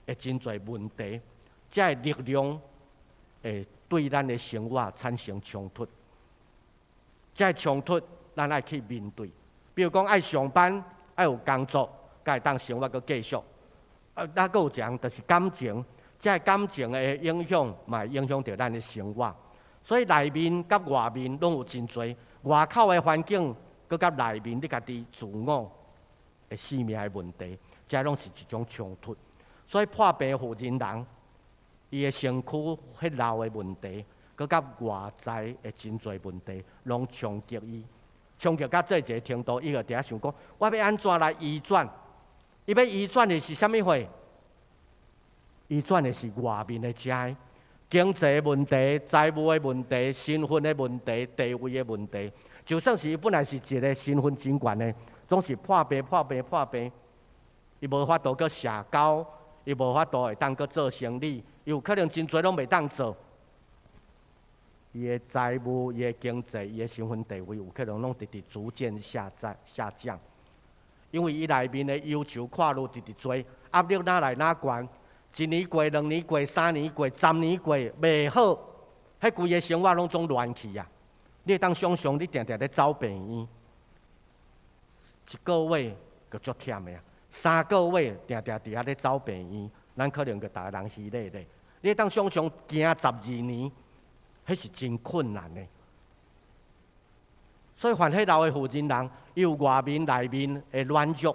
会真侪问题，这力量会对咱的生活产生冲突，这冲突咱爱去面对。比如讲爱上班。爱有工作，才会当生活阁继续。咱阁有一项就是感情，这感情的影响，嘛会影响到咱的生活。所以内面甲外面拢有真多，外口的环境，阁甲内面你家己自我的生命的问题，这拢是一种冲突。所以破病富人人，伊的身躯迄老的问题，阁甲外在的真多问题，拢冲击伊。冲击到这一个程度，伊就伫遐想讲：我要安怎来移转？伊要移转的是啥物货？移转的是外面的遮经济问题、财务的问题、身份的问题、地位的问题。就算是伊本来是一个身份真悬的，总是破病。伊无法度去社交，伊无法度会当去做生意，伊有可能真侪拢袂当做。伊的财务、伊的经济、伊的身份地位，有可能拢直直逐渐下降，因为伊内面的要求看路直直多，压力哪来哪悬，一年过、2年过、3年过、10年过，袂好，迄规个生活拢总乱去啊！你会当想象，你定定咧走病院，一个月就足忝的啊，3个月定定伫遐咧走病院，咱可能就逐个人稀累咧。你会当想象行12年。迄是真困难的，所以凡迄老的富人人，伊有外面内面的软弱，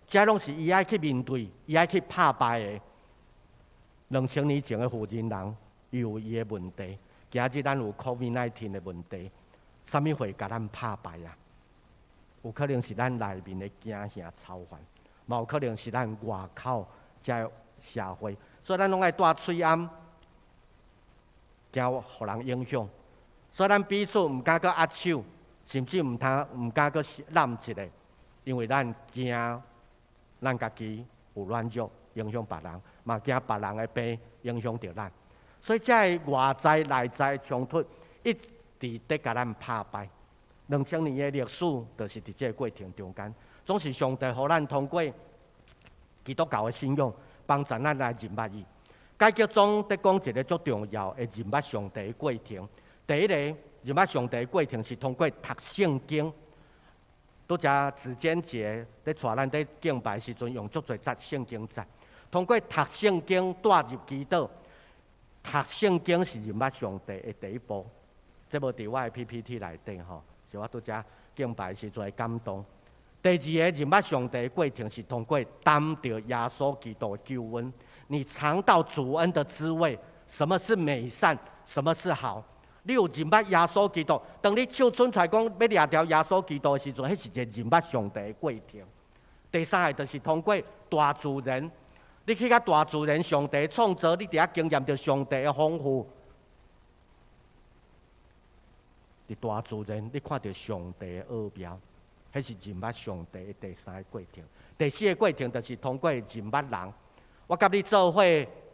这拢是伊爱去面对，伊爱去拍败的。2000年前的富人人，伊有伊的问题，今日咱有 COVID-19 的问题，啥物会甲咱拍败啊？有可能是咱内面的惊吓操烦，嘛有可能是咱外口这社会，所以咱拢爱戴嘴安。惊互人影响，所以咱彼此毋敢去握手，甚至毋敢去揽一个，因为咱惊咱家己有软弱，影响别人，嘛惊别人的病影响到咱。所以这外在内在冲突一直伫甲咱拍败。2000年的历史，就是伫这个过程中间，总是上帝互咱通过基督教的信仰，帮助咱来认捌伊。解决中得讲一个足重要的认捌上帝的过程。第一个认捌上帝的过程是通过读圣经。拄则子坚节咧带咱咧敬拜时阵用足侪节圣经节，通过读圣经带入祈祷。读圣经是认捌上帝的第一步。这无伫我的 PPT 内底吼，是我拄则敬拜时阵的感动。第二个认捌上帝的过程是通过担着耶稣基督的救恩。你尝到主恩的滋味，什么是美善，什么是好？你有认捌耶稣基督，当你手伸出来讲要掠条耶稣基督的时阵，迄是一个认捌上帝的过程。第三个就是通过大自然，你去到大自然，上帝创造，你伫遐经验到上帝的丰富。伫大自然，你看到上帝的奥妙，迄是认捌上帝的第三个过程。第四个过程就是通过认捌人。我甲你做伙，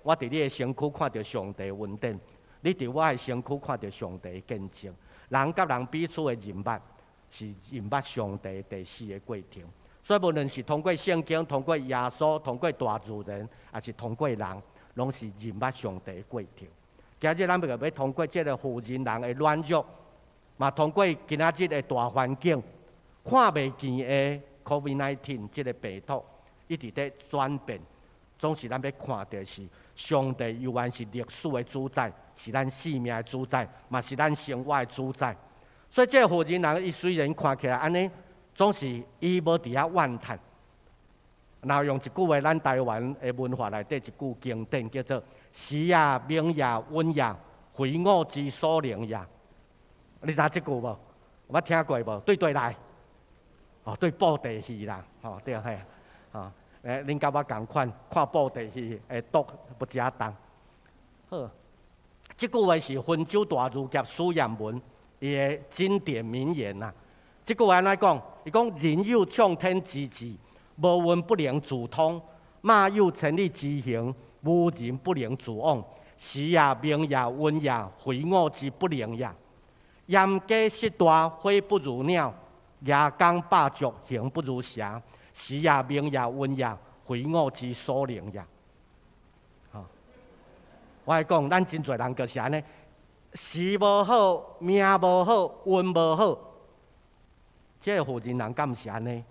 我伫你的身躯看到上帝的恩典，你伫我的身躯看到上帝的见证。人甲人彼此的认捌，是认捌上帝第四个过程。所以无论是通过圣经、通过耶稣、通过大自然，还是通过人，拢是认捌上帝的过程。今日咱要通过这个富人人的软弱，嘛通过今仔日的大环境，看袂见的 COVID-19 这个病毒一直在转变，总是咱要看到是上帝永远是历史的主宰，是咱生命的主宰，嘛是咱生活的主宰。所以这个福音人，伊虽然看起来安尼，总是伊无伫遐怨叹。然后用一句话，咱台湾的文化内底一句经典叫做“时也、命也、运也，非我之所能也”。你知这句无？捌听过无？对来，哦，对布袋戏啦，哦对嘿，哦，恁甲我共款，看布袋戏会读不正当。好，这句话是汾州大儒甲苏彦文伊的经典名言呐。这句话安怎讲？伊讲人有冲天之志。无运不能自通，马有千里之行，无人不能自往。时也、命也、运也，非我之不能也。严家失大，飞不如鸟；夜光霸足，行不如蛇。时也、命也、运也，非我之所能也。好，我来讲，咱真侪人就是安尼，时无好，命无好，运无好。这个福人人敢毋是安尼？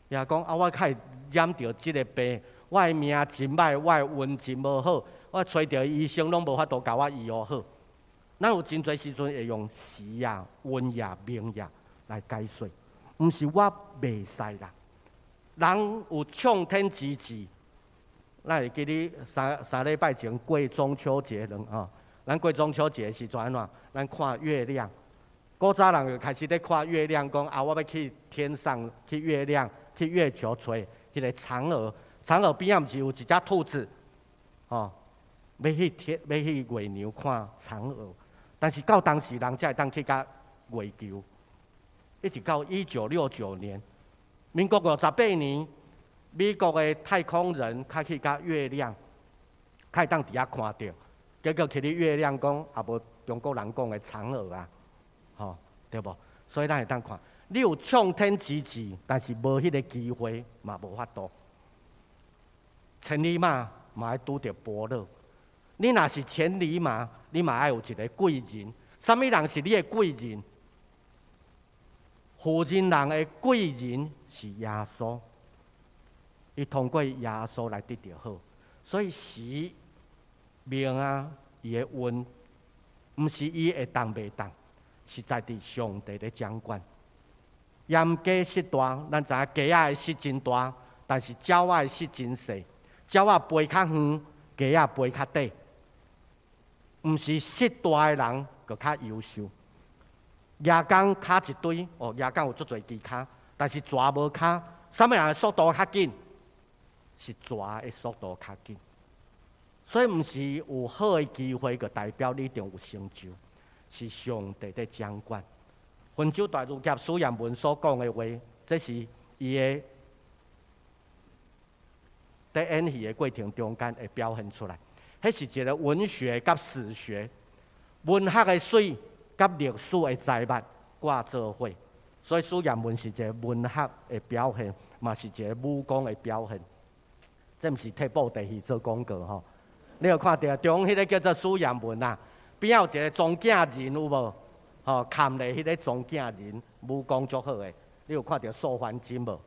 也讲啊，我较会染着即个病，我的命真歹，我的运真无好，我找着医生拢无法度甲我医好。咱有真侪时阵会用时啊、运啊、命啊来解说，毋是我袂使啦。人有冲天之志，咱会记你三礼拜前过中秋节咱过中秋节时阵安怎？咱看月亮，古早人就开始咧看月亮，讲啊，我要去天上去月亮。去月球找迄个嫦娥，嫦娥边仔毋是有一只兔子，要去月亮看嫦娥，但是到当时人才会当去甲月球，一直到1969年，民国58年，美国的太空人较去甲月亮，较会当伫遐看到，结果去咧月亮讲也无中国人讲的嫦娥啊，对无？所以咱会当看。你有冲天之志，但是无迄个机会嘛无法度。千里马嘛要拄着伯乐，你若是千里马，你嘛要有一个贵人。什么人是你的贵人？福人人的贵人是耶稣，伊通过耶稣来得到好。所以时命啊，伊的运，毋是伊会当袂当，是在伫上帝的掌管。盐鸡失大，咱知影鸡仔的失真大，但是鸟仔的失真细。鸟仔飞较远，鸡仔飞较短。毋是失大的人佫较优秀。夜光卡一堆，夜光有足侪支卡，但是蛇无卡。什么人的速度较紧？是蛇的速度较紧。所以毋是有好的机会，就代表你一定有成就，是上帝在掌管。汾州大儒甲苏彦文所讲的话，这是伊的在演戏的过程中间会表现出来。迄是一个文学甲史学、文学的水甲历史的财物挂做伙。所以苏彦文是一个文学的表现，嘛是一个武功的表现。这毋是替布袋戏做广告吼。你有看到中迄个叫做苏彦文啊？边有一个庄稼人有无？砍咧迄个庄稼人武功足好诶。你有看到素还真无？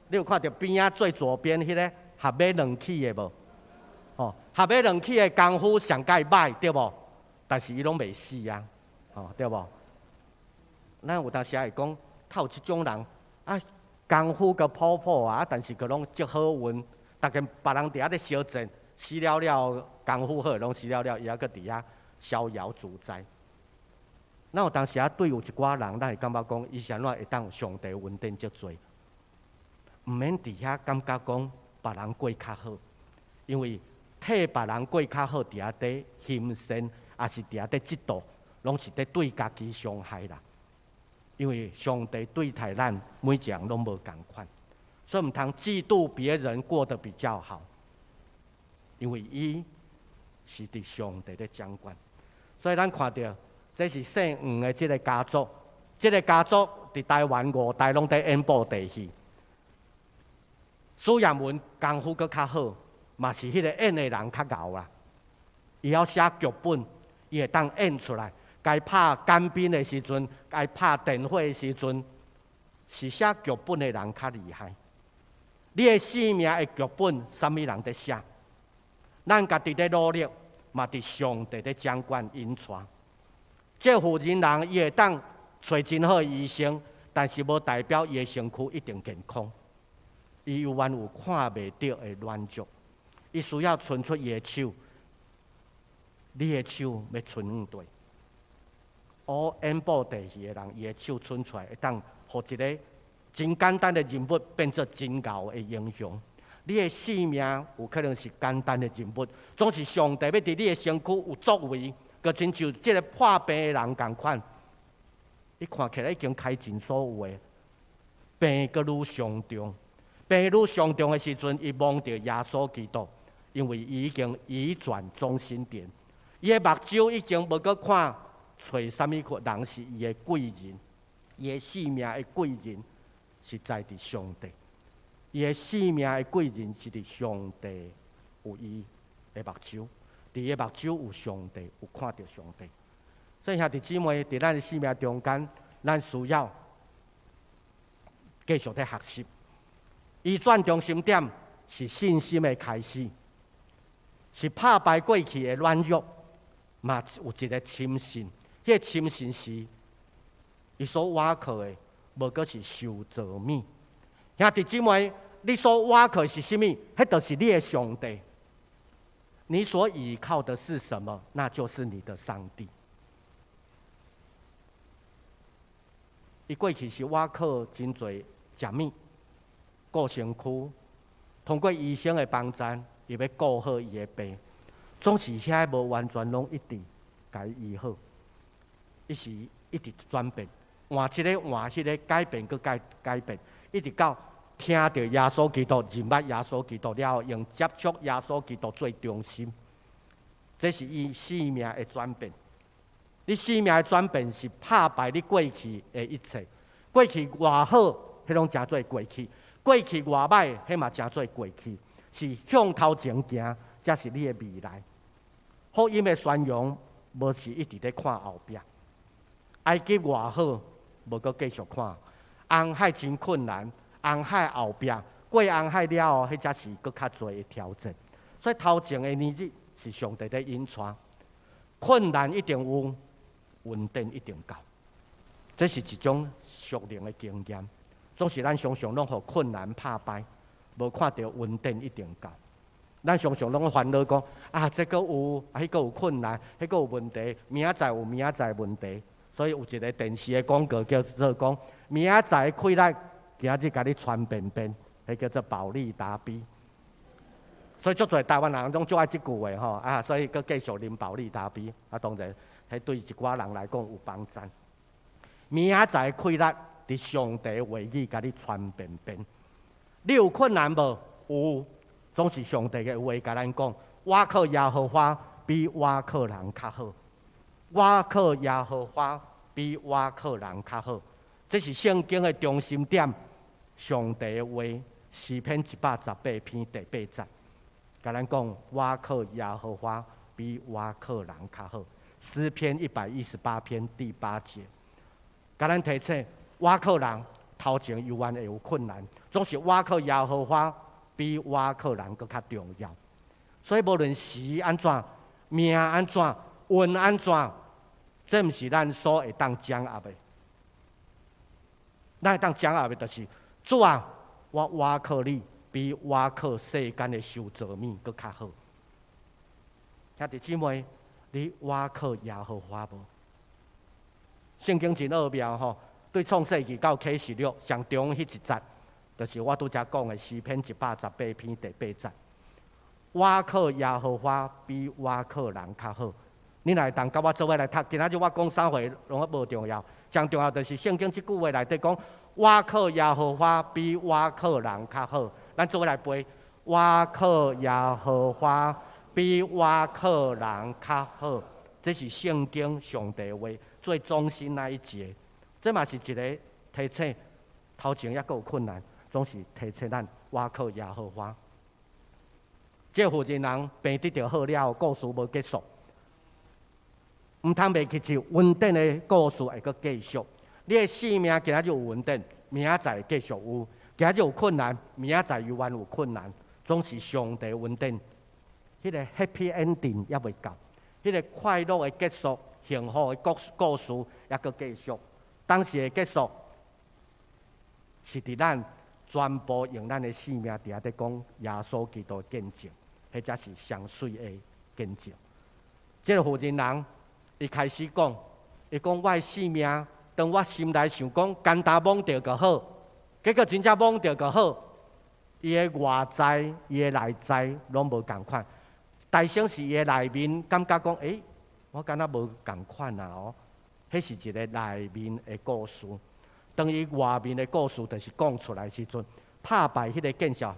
你有看到边仔最左边迄个合马两起诶无？合马两起诶功夫上介歹对无？但是伊拢袂死啊，对无？咱有当时会讲，他有即种人啊，功夫个普啊，但是佢拢足好运，逐个别人伫遐咧相争，死了功夫好，拢死了，伊还佫伫遐逍遥自在。咱有当时对有一寡人，咱会感觉讲，伊是安怎会当有上帝恩典足多，毋免伫遐感觉讲别人过较好，因为替别人过较好，伫遐伫欣赏，也是伫遐伫嫉妒，拢是伫对家己伤害啦。因为上帝对待咱每一样拢无共款，所以毋通嫉妒别人过得比较好，因为伊是伫上帝的掌管。所以咱看到这是姓黄的这个家族，这个家族伫台湾5代拢在演布袋戏。苏彦文功夫佫较好，嘛是迄个演的人较牛啦。伊要写剧本，伊会当演出来。该拍干冰的时阵，该拍电火的时阵，是写剧本的人较厉害。你的生命的剧本，什么人在写？咱家己在努力，嘛伫上帝在掌管引传。这负责人伊会当找真好的医生，但是无代表伊的身躯一定健康。伊有缘有看袂到的软弱，伊需要伸出伊的手，你的手要伸远对。学演播地戏的人，伊的手伸出来，会当互一个真简单的人物变作真牛的英雄。你的生命有可能是简单的人物，总是上帝要伫你的身躯有作为，就亲像这个破病的人同款。伊看起来已经开尽所有的，病阁愈上重。病愈上重的时阵，伊望着耶稣基督，因为伊已经移转中心点。伊的目睭已经无阁看找什么人是伊的贵人，伊的生命的贵人是在伫上帝。伊的生命的贵人是伫上帝有伊的目睭，伫伊的目睭有上帝，有看到上帝。所以兄弟姊妹，伫咱的生命中间，咱需要继续在学习。移转中心点是信心的开始，是打败过去的软弱，嘛有一个深信。迄个深信是伊所倚靠的，无过是受造物。兄弟姊妹，你所倚靠的是什么？迄就是你的上帝。你所倚靠的是什么？那就是你的上帝。伊过去是倚靠真侪食物、顾身躯，通过医生的帮助，伊要顾好伊的病，总是遐无完全拢一直甲伊医好。伊是一直转变，换一个换迄个，改变搁改变，一直到听到耶稣基督、认捌耶稣基督了后，用接触耶稣基督做中心。这是伊生命的转变。你生命的转变是打败你过去的一切。过去偌好，迄拢诚做过去；过去偌歹，迄嘛诚做过去。是向头前行，才是你的未来。福音的宣扬，无是一直在看后壁。埃及偌好，无阁继续看。红海真困难，红海后壁过红海了后，迄才是阁较侪的挑战。所以头前的日子是上帝在引传，困难一定有，稳定一定到。这是一种属灵的经验。总是咱常常拢互困难拍败，无看到稳定一定到。咱常常拢烦恼讲啊，这个有，迄个有困难，迄个有问题，明仔载有明仔载问题。所以有一个电视的广告叫做讲，明仔载开来，今日甲你传便便，迄叫做保利达 B。所以足侪台湾人拢最爱即句话吼啊，所以佮继续啉保利达 B 啊，当然，迄对一寡人来讲有帮助。明仔载开来，伫上帝话语甲你传便便。你有困难无？有，总是上帝的话甲咱讲，倚靠耶和华比倚靠人较好。倚靠耶和华比倚靠人较好，这是圣经的中心点。上帝的话，诗篇118篇第8节，甲咱讲倚靠耶和华比倚靠人较好。诗篇118篇第8节，甲咱提醒倚靠人头前永远会有困难，总是倚靠耶和华比倚靠人更较重要。所以无论时安怎，命安怎。运安怎？这毋是咱所会当掌握的。咱会当掌握的，就是主啊，我倚靠你，比倚靠世间的受造物搁较好。兄弟姊妹，你倚靠耶和华无？圣经真奥妙吼，对创世纪到启示录上中迄一节，就是我拄则讲的诗篇118篇第8节。倚靠耶和华比倚靠人较好。你来当甲我做伙来读，今仔日我讲啥话拢无重要，上重要就是圣经即句话内底讲，倚靠耶和华比倚靠人较好。咱做伙来背，倚靠耶和华比倚靠人较好。这是圣经上帝话最中心那一节，这嘛是一个提醒。头前也够有困难，总是提醒咱倚靠耶和华。这负责人病得着好了，故事无结束。唔通袂去就稳定的故事会阁继续。你的生命今仔日有稳定，明仔载继续有。今日有困难，明仔载犹原有困难，总是上帝恩典。迄个 happy ending 也未到，迄个快乐的结束、幸福的故事也搁继续。当时的结束，是伫咱全部用咱的性命伫遐伫讲耶稣基督的见证，迄才是上水的见证。这个负责人，伊开始讲，伊讲我的性命，当我心内想讲简单懵着就好，结果真正懵着就好，伊的外在、伊的内在拢无共款。大省是伊的内面感觉讲，我敢若无共款啊哦，迄是一个内面的故事。当伊外面的故事，就是讲出来时阵，拍败迄个见证，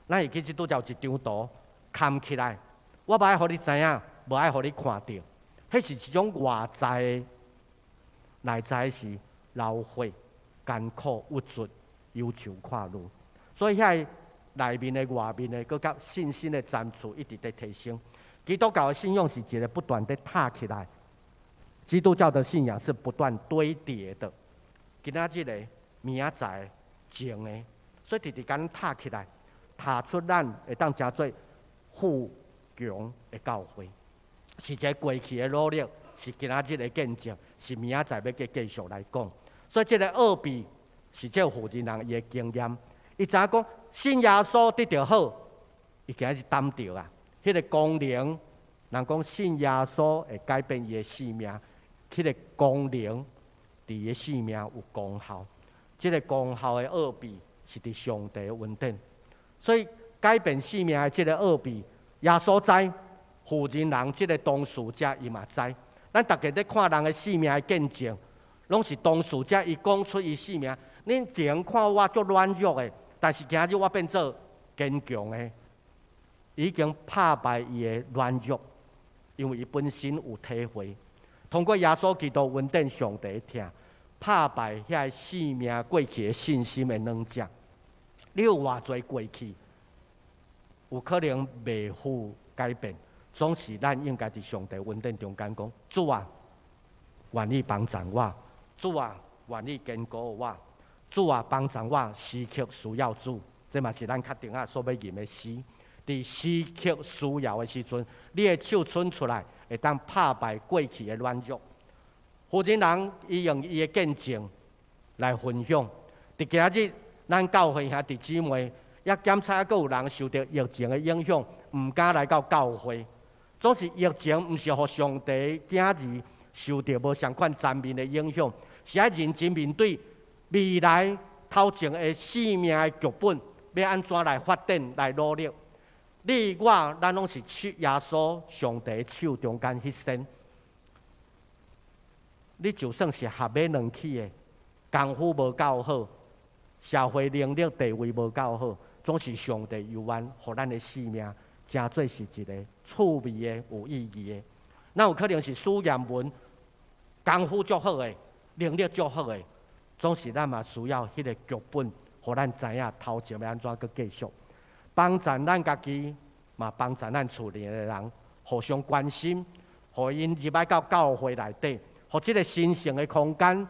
咱会记即拄则有一张图看起来，我无爱互你知影，无爱互你看到，迄是一种外在的，内在是劳血、艰苦、郁卒、忧愁、看路，所以遐内面的、外面的，佮甲信心的赞助一直在提升。基督教的信仰是一个不断的塔起来，基督教的信仰是不断堆叠的。今仔日的、明仔载前的，所以直直间塔起来，塔出咱会当成做富强的教会，是一个过去的努力，是今仔日的见证，是明仔载要继续来讲。所以这个奥秘是这个负责人伊的经验。伊知影讲信耶稣得着好，伊今日是担着啊。迄个功能，人讲信耶稣会改变伊的性命，迄个功能伫伊的性命有功效。这个功效的奥秘是伫上帝的恩典，所以改变性命的这个奥秘，耶稣知，负责人这个当事者伊嘛知。咱大家在看人的性命的见证，拢是当事者伊讲出伊性命。恁前看我足软弱的，但是今日我变做坚强的，已经拍败伊的软弱，因为伊本身有体会，通过耶稣基督恩典上帝的听，拍败遐性命过去的信心的软弱。你有偌侪过去，有可能袂赴改变，总是咱应该伫上帝恩典中间讲：主啊，愿你帮助我；主啊，愿你坚固我。主啊，帮助我，时刻需要主，这嘛是咱确定啊所要吟的诗。伫时刻需要的时阵，你的手伸出来，会当拍败过去的软弱。负责人伊用伊的见证来分享。伫今日，咱教会兄弟姊妹也检查，还有人受到疫情的影响，唔敢来到教会。总是疫情，唔是互上帝囝儿受到无相款全面的影响，是爱认真面对。未来头前的生命的剧本，要安怎来发展、来努力？你我，咱拢是耶稣上帝手中间迄身。你就算是合尾两起的，功夫无够好，社会能力地位无够好，总是上帝犹原互咱的生命，真做是一个趣味的、有意义的。那有可能是书言文，功夫足好的，能力足好的。总是咱嘛需要迄个剧本，互咱知影头前要安怎去继续，帮助咱家己，嘛帮助咱厝里的人，互相关心，互因入来到教会内底，互即个神圣的空间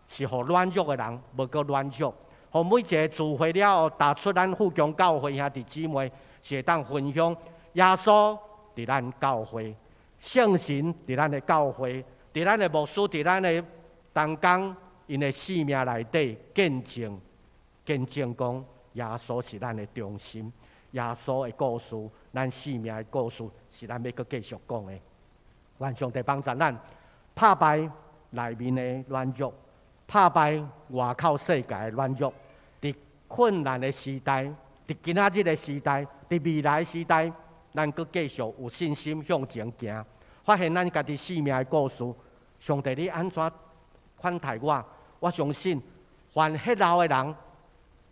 是互软弱的人无够软弱，互每一个聚会了后，踏出咱富强教会兄弟姊妹，是会当分享耶稣伫咱教会，圣神伫咱的教会，伫咱的牧师，伫咱的同工。因的生命内底见证讲，耶稣是咱的中心，耶稣的故事，咱生命的故事，是咱要继续讲的。愿上帝帮助咱，拍败内面的软弱，拍败外口世界的软弱。伫困难的时代，伫今仔日的时代，伫未来的时代，咱阁继续有信心向前行，发现咱家己生命的故事。上帝，你安怎款待我？我相信，凡迄老的人，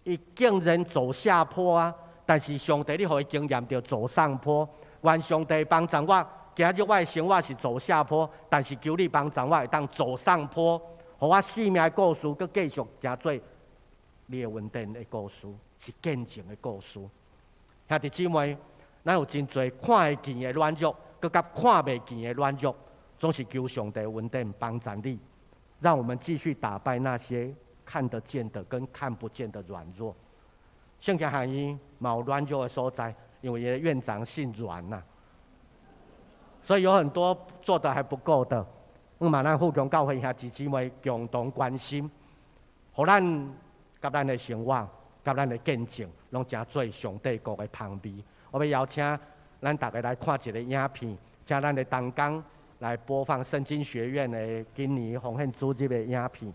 伊竟然走下坡啊！但是上帝，你互伊经验到走上坡。愿上帝帮助我，今日我的生活是走下坡，但是求你帮助我，会当走上坡，互我生命的故事，佮继续成做你的恩典的故事，是见证的故事。兄弟姊妹，咱有真侪看会见的软弱，佮甲看袂见的软弱，总是求上帝恩典帮助你。让我们继续打败那些看得见的跟看不见的软弱，圣经学院嘛有软弱的所在，因为伊的院长姓阮呐，所以有很多做得还不够的。嘛，咱富强教会兄弟姊妹共同关心，互咱甲咱的生活、甲咱的见证，拢真做上帝国的香味。我要邀请咱大家来看一个影片，请咱的同工来播放圣经学院的今年奉献主日的影片。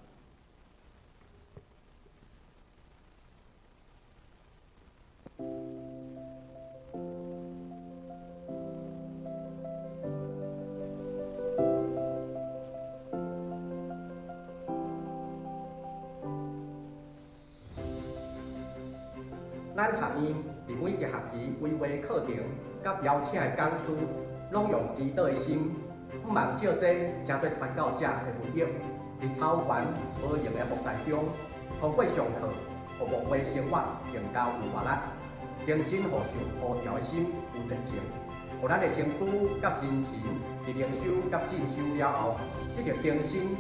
咱学院伫每一学期规划课程，甲邀请的讲师，拢用祈祷的心，毋望借这诚侪传教者的福音，伫草原无形的服侍中，通过上课，互牧会生活更加有活力，更新互受呼召的心有热情，互咱的身躯甲心神伫灵修甲进修了后，得着更新，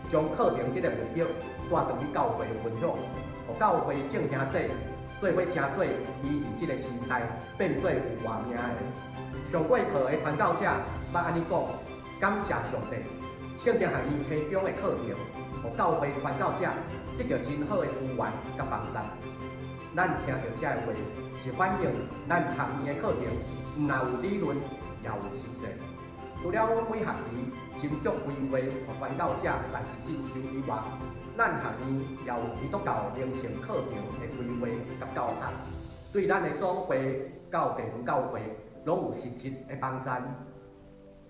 将课程这个目标带动去教会分享，互教会众兄弟。做伙成做伊伫即个时代变做有活命的。上过课的传教者捌安尼讲：感谢上帝，圣经学院提供的课程，互教会传教者得到真好的资源甲帮助。咱听到这话，是反映咱学院的课程毋但有理论，也有实践。除了每学期斟酌规划互传教者在职进修以外，咱学院也有基督教灵性课程的规划甲教学，对咱的总会到地方教会拢有实质的帮助。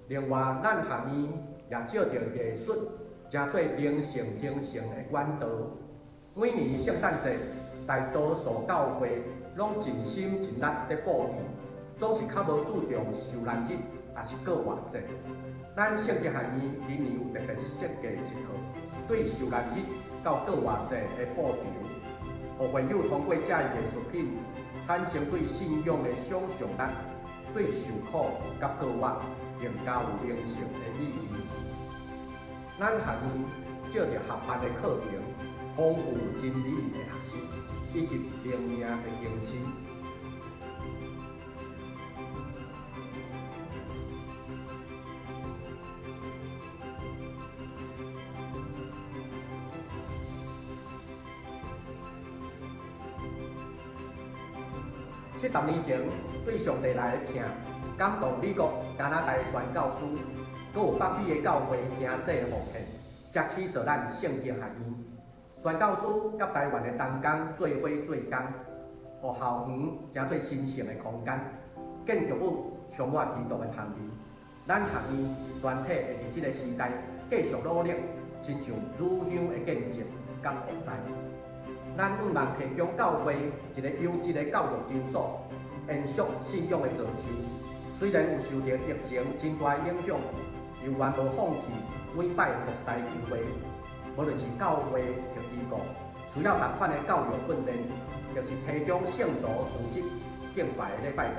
另外，咱学院也借着艺术，成做灵性形成的管道。每年圣诞节，大多数教会拢尽心尽力在布置，总是较无注重受难日，也是过活节。咱圣经学院今年有特别设计一套，对受难日到过活节的布置，互会友通过这艺术品，产生对信仰的想象力，对受苦甲过活更加有灵性的意义。咱学院借着合办的课程，丰富真理的学习，以及灵命的更新。70年前，对上帝来听，感动美国、加拿大的宣教师，阁有北美的教会兄弟奉献，接起做咱圣经学院。宣教师甲台湾的同工做伙做工，互校园成做神圣的空间，建筑物充满基督的香味。咱学院全体会伫这个时代继续努力，亲像乳香的见证甲活塞。咱毋望提供教会一个优质的教育场所，延续信仰的造就。虽然有受到疫情真大影响，又完无放弃每摆服侍机会。无论是教会或机构，需要同款的教育训练，就是提供圣徒组织敬拜的礼拜堂、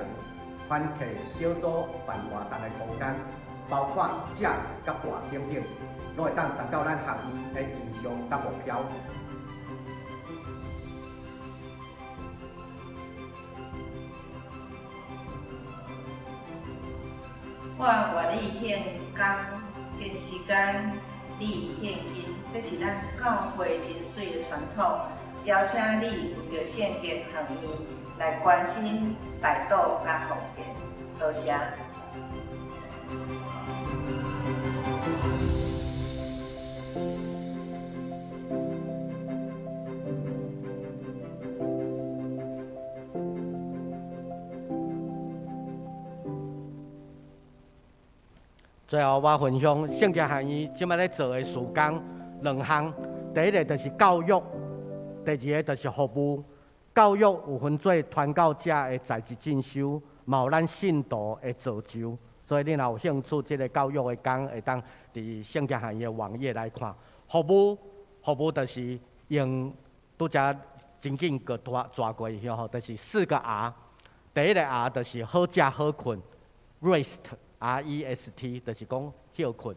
团契小组办活动的空间，包括食甲大等等，拢会当达到咱学院的理想甲目标。我愿意献工、献时间、你献金，这是咱教会真水的传统。邀请你为着圣经学院来关心大道甲奉献，多谢。最后，我分享圣经学院即摆咧做的事工2项，第一个就是教育，第二个就是服务。教育有分做传教者的在职进修，嘛有咱信徒的造就。所以你若有兴趣，即个教育的工会当伫圣经学院的网页来看。服务就是用拄则真紧个抓过去吼，就是4个R。第一个 R 就是好食好困 ，rest。REST 就是讲休困，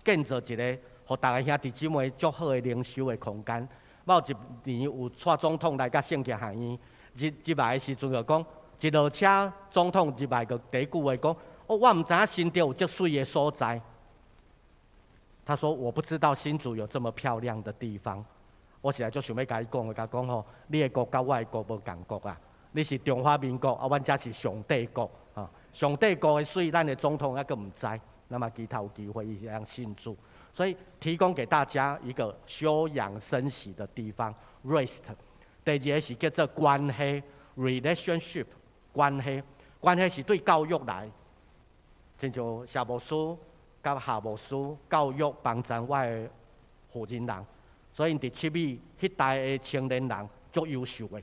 建造一个，互大家兄弟姊妹足好的灵修的空间。某一年有带总统来甲圣经学院入来的时阵，就讲一落车，总统入来就第一句话讲：哦，我唔知影新竹有这水的所在。他说：我不知道新竹有这么漂亮的地方。我现在就想要甲伊讲，甲讲吼，你的国甲我的国无共国啊，你是中华民国，啊，阮才是上帝国啊。上帝国的水，咱的总统还阁唔知，那么其他有机会伊样信主。所以提供给大家一个休养生息的地方 ，rest。第二个是叫做关系 ，relationship 关系，关系是对教育来，亲像社务司甲下务司教育帮助我的负责人，所以伫七米迄代的青年人足优秀的，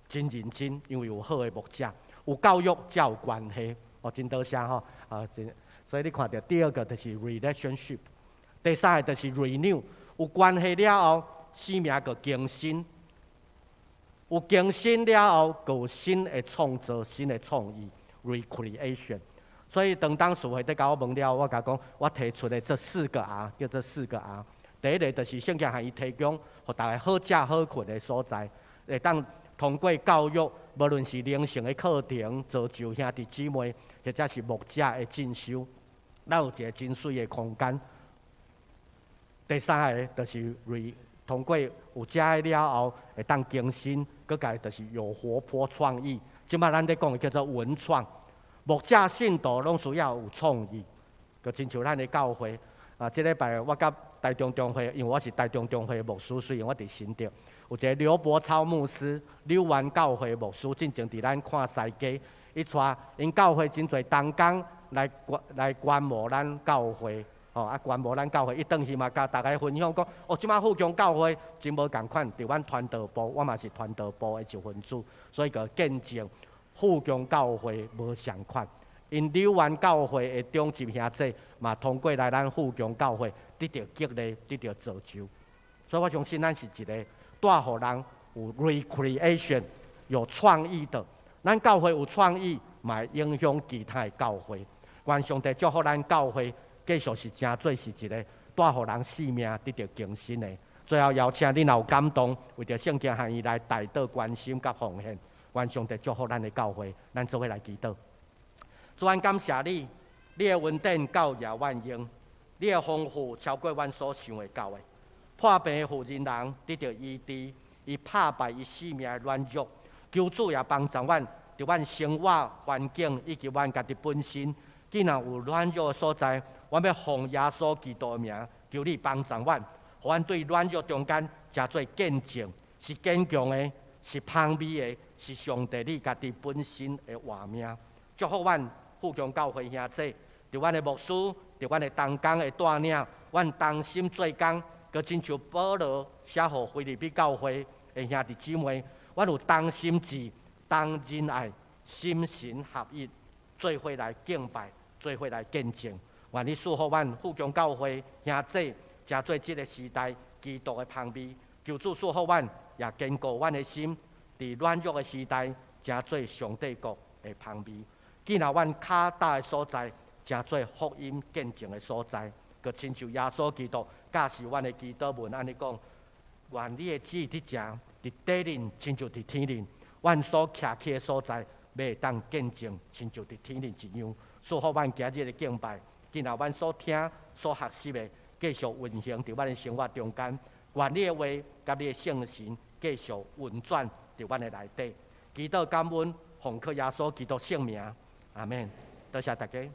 真认真，因为有好的牧者，有教育才有关系，哦，真多谢吼，所以你看到第二个就是 relationship。第三个就是 renew， 有关系了后，生命个更新，有更新了后，有新的创造、新的创意 recreation。所以当师傅在甲我问了，我甲讲，我提出的这4个R， 叫做4个R。第一个就是圣经向伊提供，互大家好食好困的所在，会当通过教育，无论是灵性的课程，造就兄弟姊妹，或者是牧者的进修，咱有一个真水的空间。第三个就是通过有遮个了后，会当更新，佮个就是有活泼创意。即摆咱咧讲的叫做文创，牧者信徒拢需要有创意，就亲像咱的教会啊。即礼拜我甲台中中会，因为我是台中中会牧师，虽然我伫新竹，有一个刘伯超牧师，柳湾教会牧师，进前伫咱看西街，伊带因教会真侪同工来观摩咱教会。哦，啊，观摩咱教会，伊转去嘛，甲大家分享讲，哦，即摆富强教会真无共款，伫阮传道部，我嘛是传道部的一份子，所以个见证富强教会无相款。因柳湾教会的中级兄弟嘛，通过来咱富强教会得到激励，得到造就。所以我相信咱是一个带互人有 recreation 有创意的，咱教会有创意，嘛影响其他的教会。愿上帝祝福咱教会。继续是真做是一个带予人生命得到更新的。最后邀请你若有感动，为着圣经向伊来大祷关心甲奉献，愿上帝祝福咱的教会，咱做伙来祈祷。主，阮感谢你，你的恩典够也万用，你的丰富超过阮所想的够的。破病的负人人得到医治，伊打败伊生命的软弱，求主也帮助阮，伫阮生活环境以及阮家己本身。既然有软弱的所在，我要奉耶稣基督的名，求你帮助阮，互阮对软弱中间真做见证，是坚强的，是芳美的，是上帝你家己本身的画面。祝福阮富强教会兄弟，伫阮的牧师，伫阮的同工的带领，阮同心做工，佮亲像保罗写互腓立比教会的兄弟姊妹，阮有同心志、同仁爱、心神合一，做伙来敬拜。做伙来见证，愿你祝福阮富强教会兄弟，真做这个时代基督的芳美。求主祝福阮，也坚固阮的心，伫软弱的时代，真做上帝国的芳美。既然阮脚踏的所在，真做福音见证的所在，佮亲像耶稣基督教示阮的基督文安尼讲：愿你的旨意伫正，伫地灵，亲像伫天灵。阮所徛起的所在，要当见证，亲像伫天灵一样。祝福阮今日的敬拜，今仔阮所听、所学习的，继续运行伫阮的生活中间。愿你的话甲你的圣神继续运转伫阮的内底。祈祷感恩，奉靠耶稣基督圣名，阿门。多谢大家。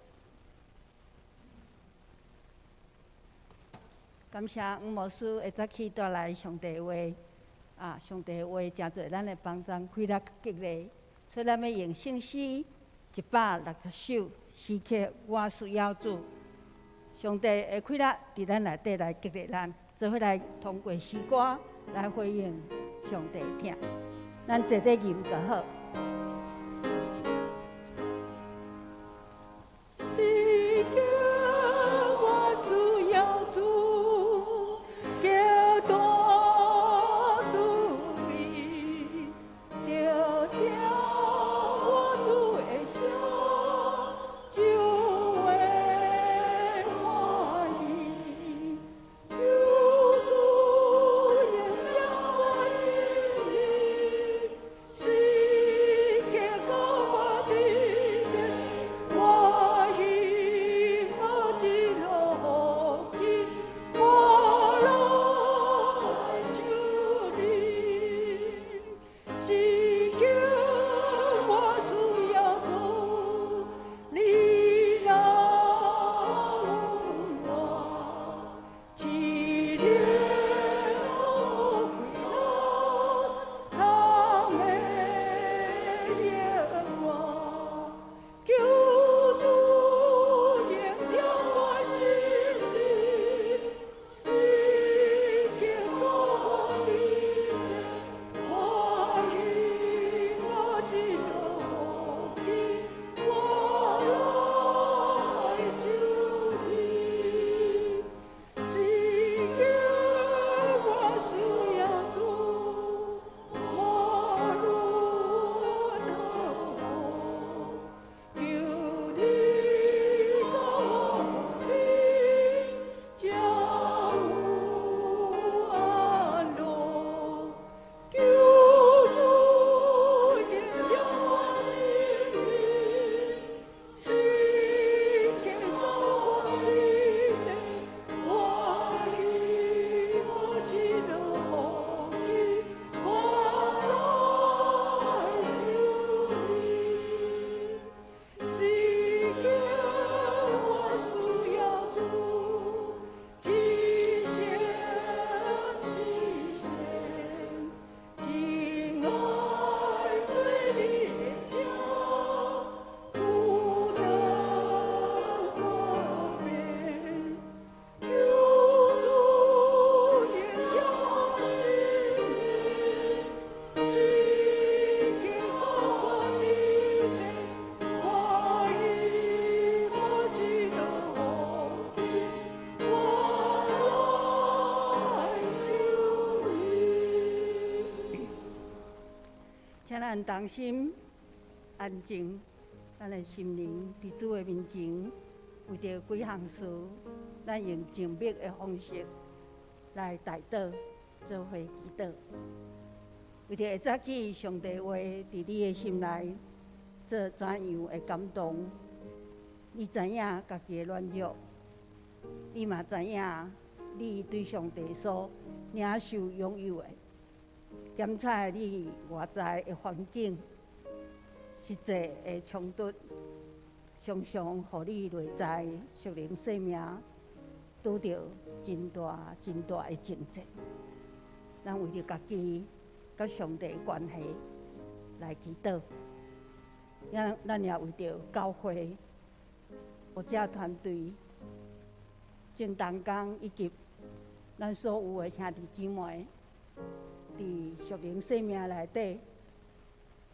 感谢吴牧师会早起带来上帝话，上帝话真侪咱的帮助、开力、激励，所以咱要用圣诗160首，诗曲我需要主。上帝会开力伫咱内底来激励咱，做伙来通过诗歌来回应上帝听。咱坐在吟就好。诗曲我需要主，叫多主你，就叫我主的心，就为欢喜，有主荣耀咱同心安静，咱的心灵伫主的面前，为着几项事，咱用静默的方式来代祷，做伙祈祷。为着会早起上帝话伫你的心内，做怎样的感动？你知影家己的软弱，你嘛知影你对上帝所领受拥有的。检查你外在的环境，实际的冲突，常常互你内在属灵生命拄着真大的征战。咱为着家己甲上帝的关系来祈祷，咱也为着教会、牧者团队、正同工以及咱所有的兄弟姊妹。伫属灵生命内底，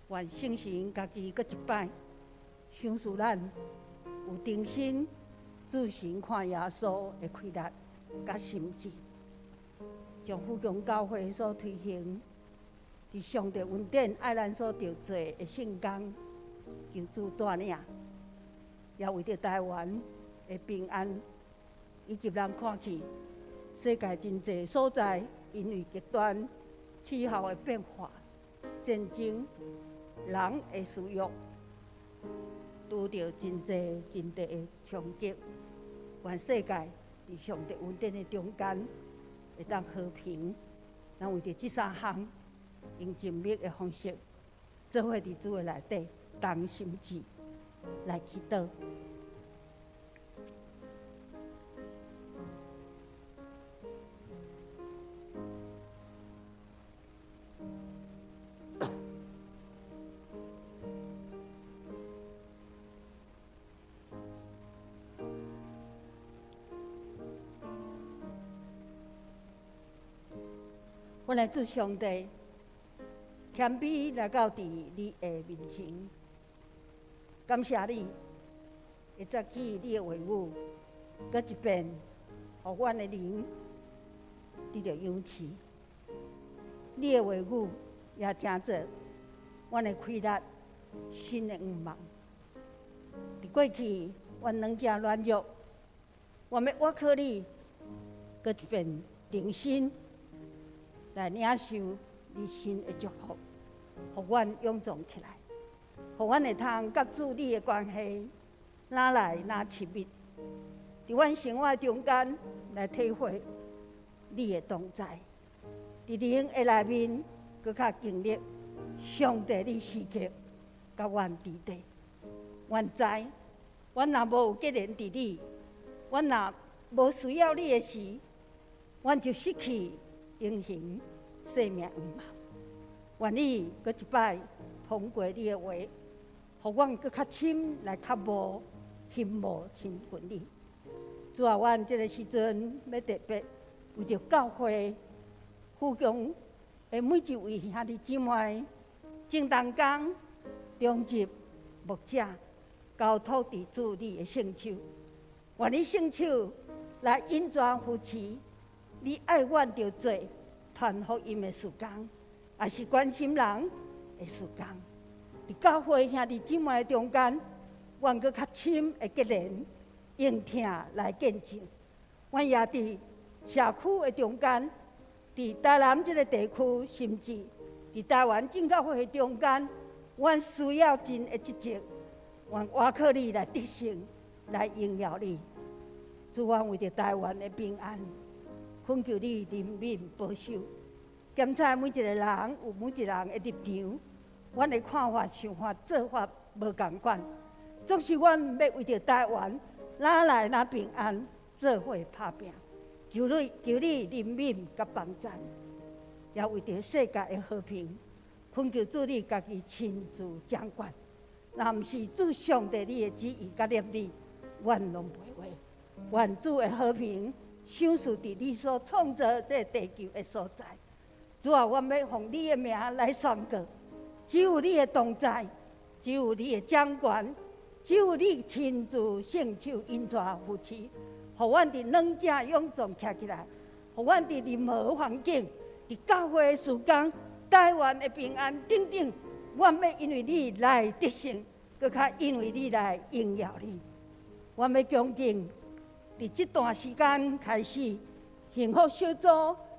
愿圣神家己搁一摆，赏赐咱有重新自行看耶稣的开力甲心智，将福强教会所推行，伫上帝恩典爱咱所着做的圣工，求主带领，也为着台湾的平安，以及咱看去世界真济所在，因为极端气候的变化、战争、人的需要，拄着真大的冲击。愿世界伫上帝恩典的中间，会当和平。咱为着这三项，用静默的方式，做伙伫主的内底动心志来祈祷。阮来主上帝，谦卑来到伫你的面前，感谢你，会早起你的话语，搁一遍，互阮的灵得到养持。你的话语也成做阮的开力，新的愿望。伫过去，阮软正软弱，我要倚靠你，搁一遍重新。来领受你新的祝福，互阮勇壮起来，互阮会通甲主你的关系哪来哪亲密，伫阮生活中间来体会你的同在，伫灵的内面搁较经历上帝你时刻甲阮伫地。阮知，阮若无有结连伫你，阮若无需要你的时，阮就失去英雄生命愿望。愿你搁一摆通过你的话，互阮搁较深来较无羡慕亲近你。主啊，阮这个时阵要特别为着教会富强的每一位兄弟姊妹、正同工、中职牧者，交托伫主你的圣手。愿你圣手来引转扶持，你爱阮着做传福音的事工，也是关心人的事工。伫教会兄弟姊妹中间，阮搁较深的结连，用听来见证。阮也伫社区的中间，伫台南这个地区，甚至伫台湾正教会的中间，阮需要真的积极，阮倚靠你来得胜，来荣耀你。主，阮为着台湾的平安，恳求你怜悯保守，检查每一个人有每一个人的立场，阮的看法、想法、做法无同款。总是阮要为着台湾哪来哪平安，做伙打拼。求你怜悯甲帮助，也为着世界的和平，恳求主你家己亲自掌管。若毋是主上帝你的旨意甲念力，阮拢袂话。愿主的和平赏赐伫你所创造这地球的所在。主啊，我要奉你的名来宣告：只有你的同在，只有你的掌权，只有你亲自圣手引带扶持，互阮伫软正勇壮站起来，互阮伫任何环境、伫教会的事工、台湾的平安等等，我要因为你来得胜，搁较因为你来荣耀你。我要恭敬，伫这段时间开始，幸福小组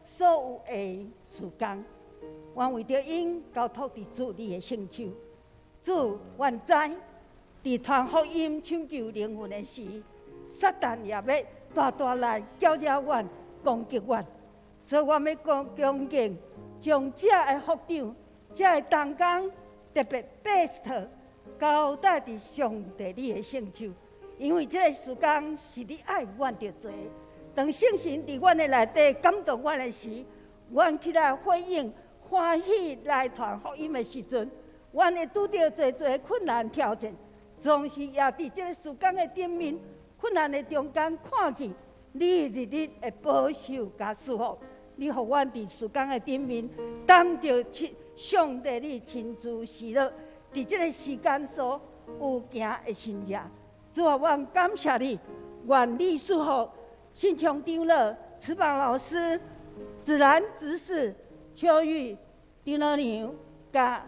所有的事工，我为着因交托伫主你的圣手。主，愿知伫传福音抢救灵魂的时，撒旦也要大大来搅扰阮、攻击阮，所以我要恭敬，将这个福长、这个同工特别 best 交代伫上帝你的圣手，因为这个事工是你爱阮着做。当圣神伫阮的内底感动阮的时，阮起来回应、欢喜来传福音的时阵，阮会拄到侪困难挑战，总是也伫这个事工的顶面。困难的中间看见你日日的保守加祝福，你互阮伫事工的顶面，担着上帝你亲自喜乐，伫这个时间所有行的心热。主啊，阮感谢你，愿你祝福新琼长老、翅膀老师、子兰执事、秋玉长老娘、甲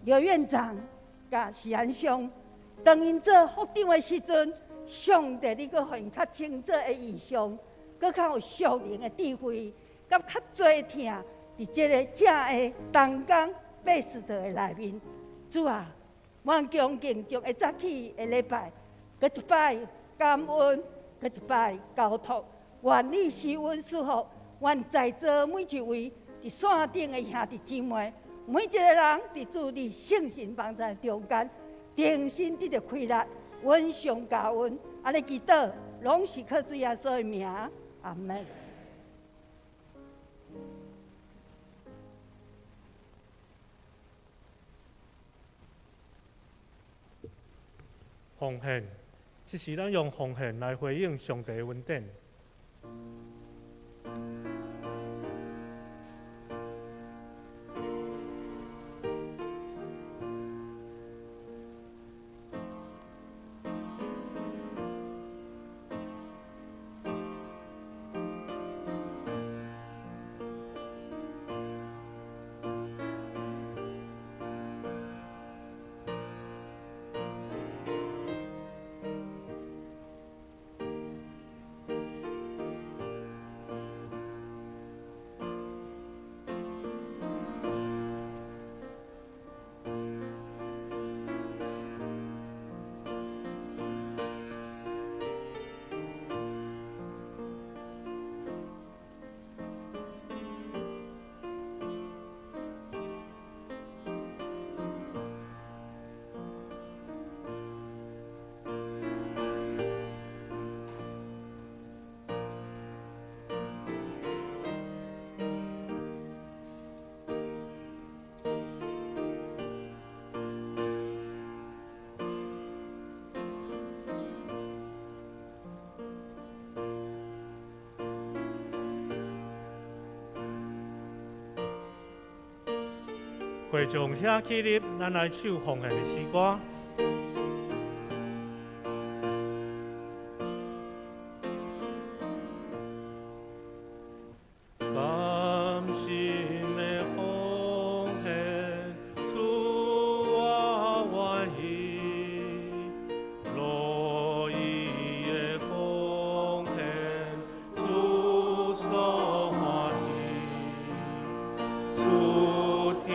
刘院长、甲许安兄，当因做福长的时阵。上帝，你搁互因较清楚的意象，搁较有属灵的智慧，甲较多听伫这个正的同工百事的内面。主啊，阮恭敬从一早起的礼拜，搁一摆感恩，搁一摆交托，愿你施恩赐福，愿在座每一位伫线顶的兄弟姊妹，每一个人伫主你圣神帮助中间，定心得着快乐。恩上加恩，安尼祈祷，拢是靠主耶稣的名，阿门。奉献，这是咱用奉献来回应上帝的恩典。会众请起立，咱来唱奉献的诗歌。甘心的奉献，主我愿意；乐意的奉献，主所欢喜。主听。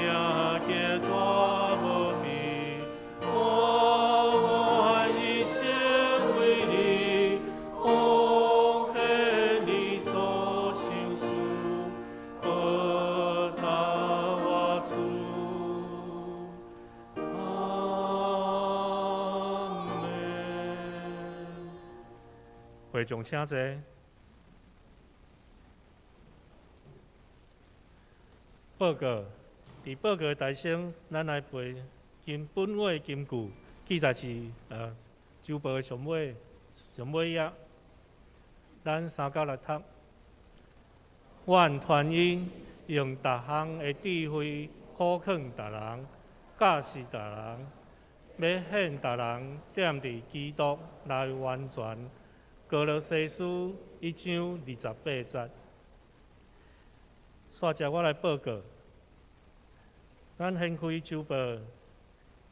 会众请坐。报告，伫报告台上，咱来背本尾金句，记载是周报的上尾页，咱3到6读。愿团因用逐项的智慧考劝逐人，教示逐人，要显逐人踮伫基督来完全。哥罗西书1章28节。煞者我来报告，咱掀开周报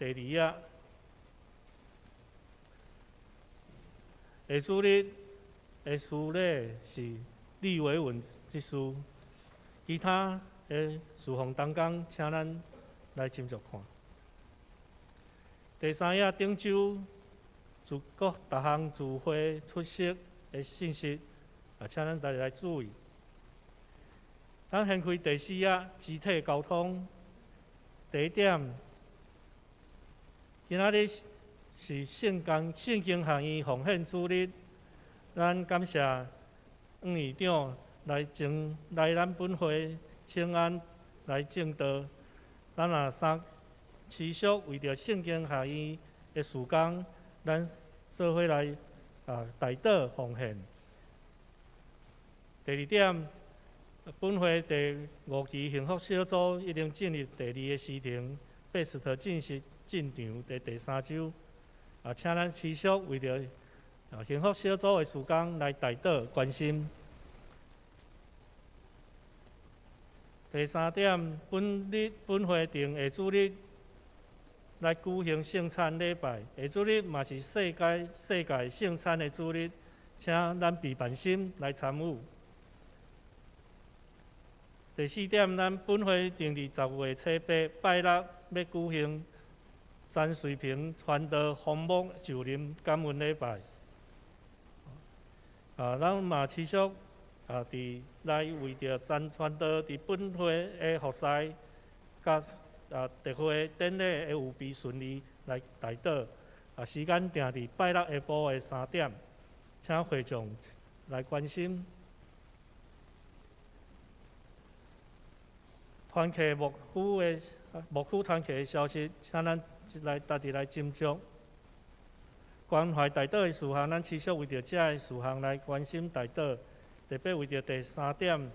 第二下主日的事咧是李伟文之事，其他的事项当工，请咱来斟酌看。第三页顶周各项聚会出席的信息，请咱大家来注意。咱先开第四页集体交通。第一点，今仔日是圣经学院奉献主日，咱感谢黄院长来咱本会请安来正道，咱也持续为着圣经学院的事工，咱做伙来代祷奉献。第二点，本会第5期幸福小组已经进入第2个时程，贝斯特进行进场的第3周，请咱持续为着幸福小组的事工来代祷关心。第3点，本会定下主日来举行圣餐礼拜，下主日嘛是世界圣餐的主日，请咱备办心来参与。第4点，咱本会定伫10月7、8拜六要举行詹水平传道红木就任感恩礼拜。咱嘛持续伫来为着詹传道伫本会的服侍，甲特会典礼的有备顺利来代祷。时间定伫拜六下晡的3点，请会众来关心。团契牧区团契的消息，请咱大家来斟酌。关怀代祷的事项，咱持续为着这个事项来关心代祷，特别为着第3点，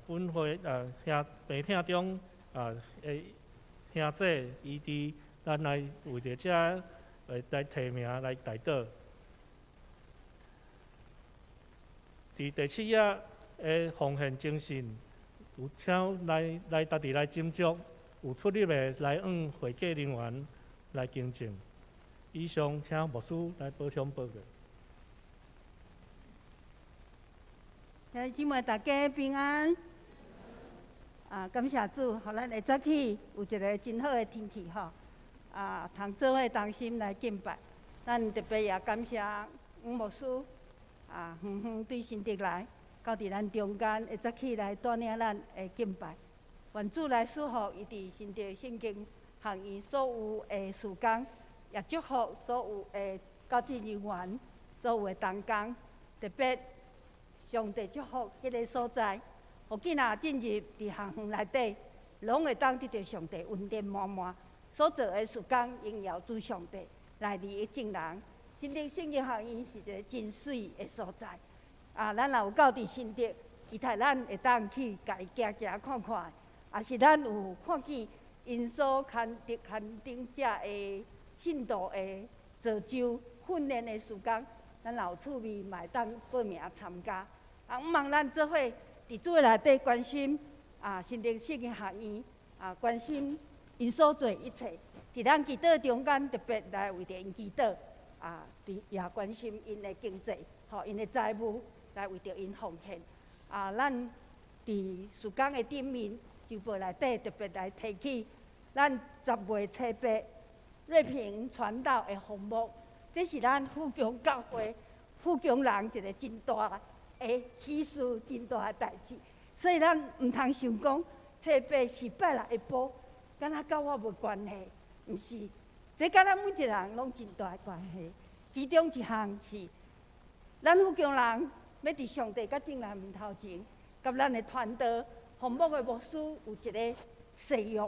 本会病厅中的兄姐医治，咱来为着这来提名来代祷。伫第7页的奉献精神。有请来大家来斟酌，有出入的来往会计人员来更正。以上请牧师来补充报告。兄弟姊妹，大家平安。感谢主，互咱会早起有一个真好的天气吼。通做伙同心来敬拜。咱特别也感谢黄牧师远远对新竹来。到伫咱中间，会早起来带领咱的敬拜。愿主来祝福伊伫新竹圣经学院所有的事工，也祝福所有的教职人员、所有的同工，特别上帝祝福迄个所在，互囡仔进入伫学院内底，拢会当得到上帝恩典满满，所做的事工荣耀主上帝，来利益众人。新竹圣经学院是一个真水的所在。咱若有到伫新竹，其他咱会当去家行行看看，也是咱有看见因所刊登遮的信徒的造就训练的事工，咱若有趣味，嘛会当报名参加。毋望咱做伙伫主内底关心新竹圣经学院关心因所做一切，伫咱祈祷中间特别来为着因祈祷也关心因的经济，因的财务。来为着因奉献，咱伫事工的顶面周报内底特别来提起，咱10月7、8瑞平传道的项目，这是咱富强教会富强人一个真大的喜事，真大的代志。所以咱毋通想讲7、8是拜六下晡，敢若甲我无关系，毋是，这甲咱每一个人拢真大的关系。其中一项是，咱富强人。要伫上帝甲众人面头前，甲咱的传道项目的牧师有一个誓约，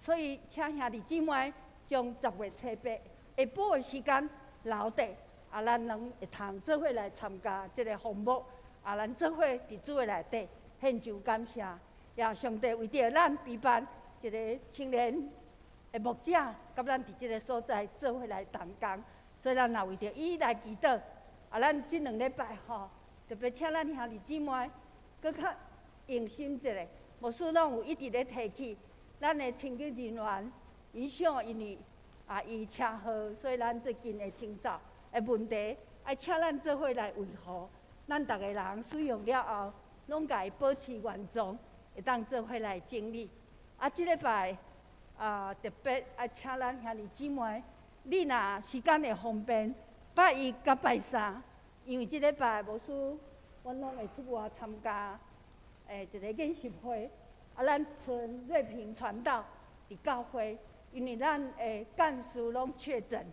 所以请兄弟姊妹将10月7、8下晡的时间留底，咱能会通做伙来参加这个项目，咱做伙伫主的内底献上感谢，也上帝为着咱陪伴一个青年的牧者，甲咱伫这个所在做伙来同工，所以咱也为着伊来祈祷，咱这2礼拜吼。特别请咱兄弟姊妹，搁较用心一下。牧师拢有一直咧提起，咱的清洁人员影响因为伊车祸，所以咱最近会清扫的问题，爱请咱做伙来维护。咱逐个人使用了后，拢家保持原状，会当做伙来整理。即礼拜特别爱请咱兄弟姊妹，你若时间会方便，拜一甲拜三，因为即礼拜牧师，阮拢会出外参加一个演习会。咱村瑞平传道伫教会，因为咱的干事拢确诊，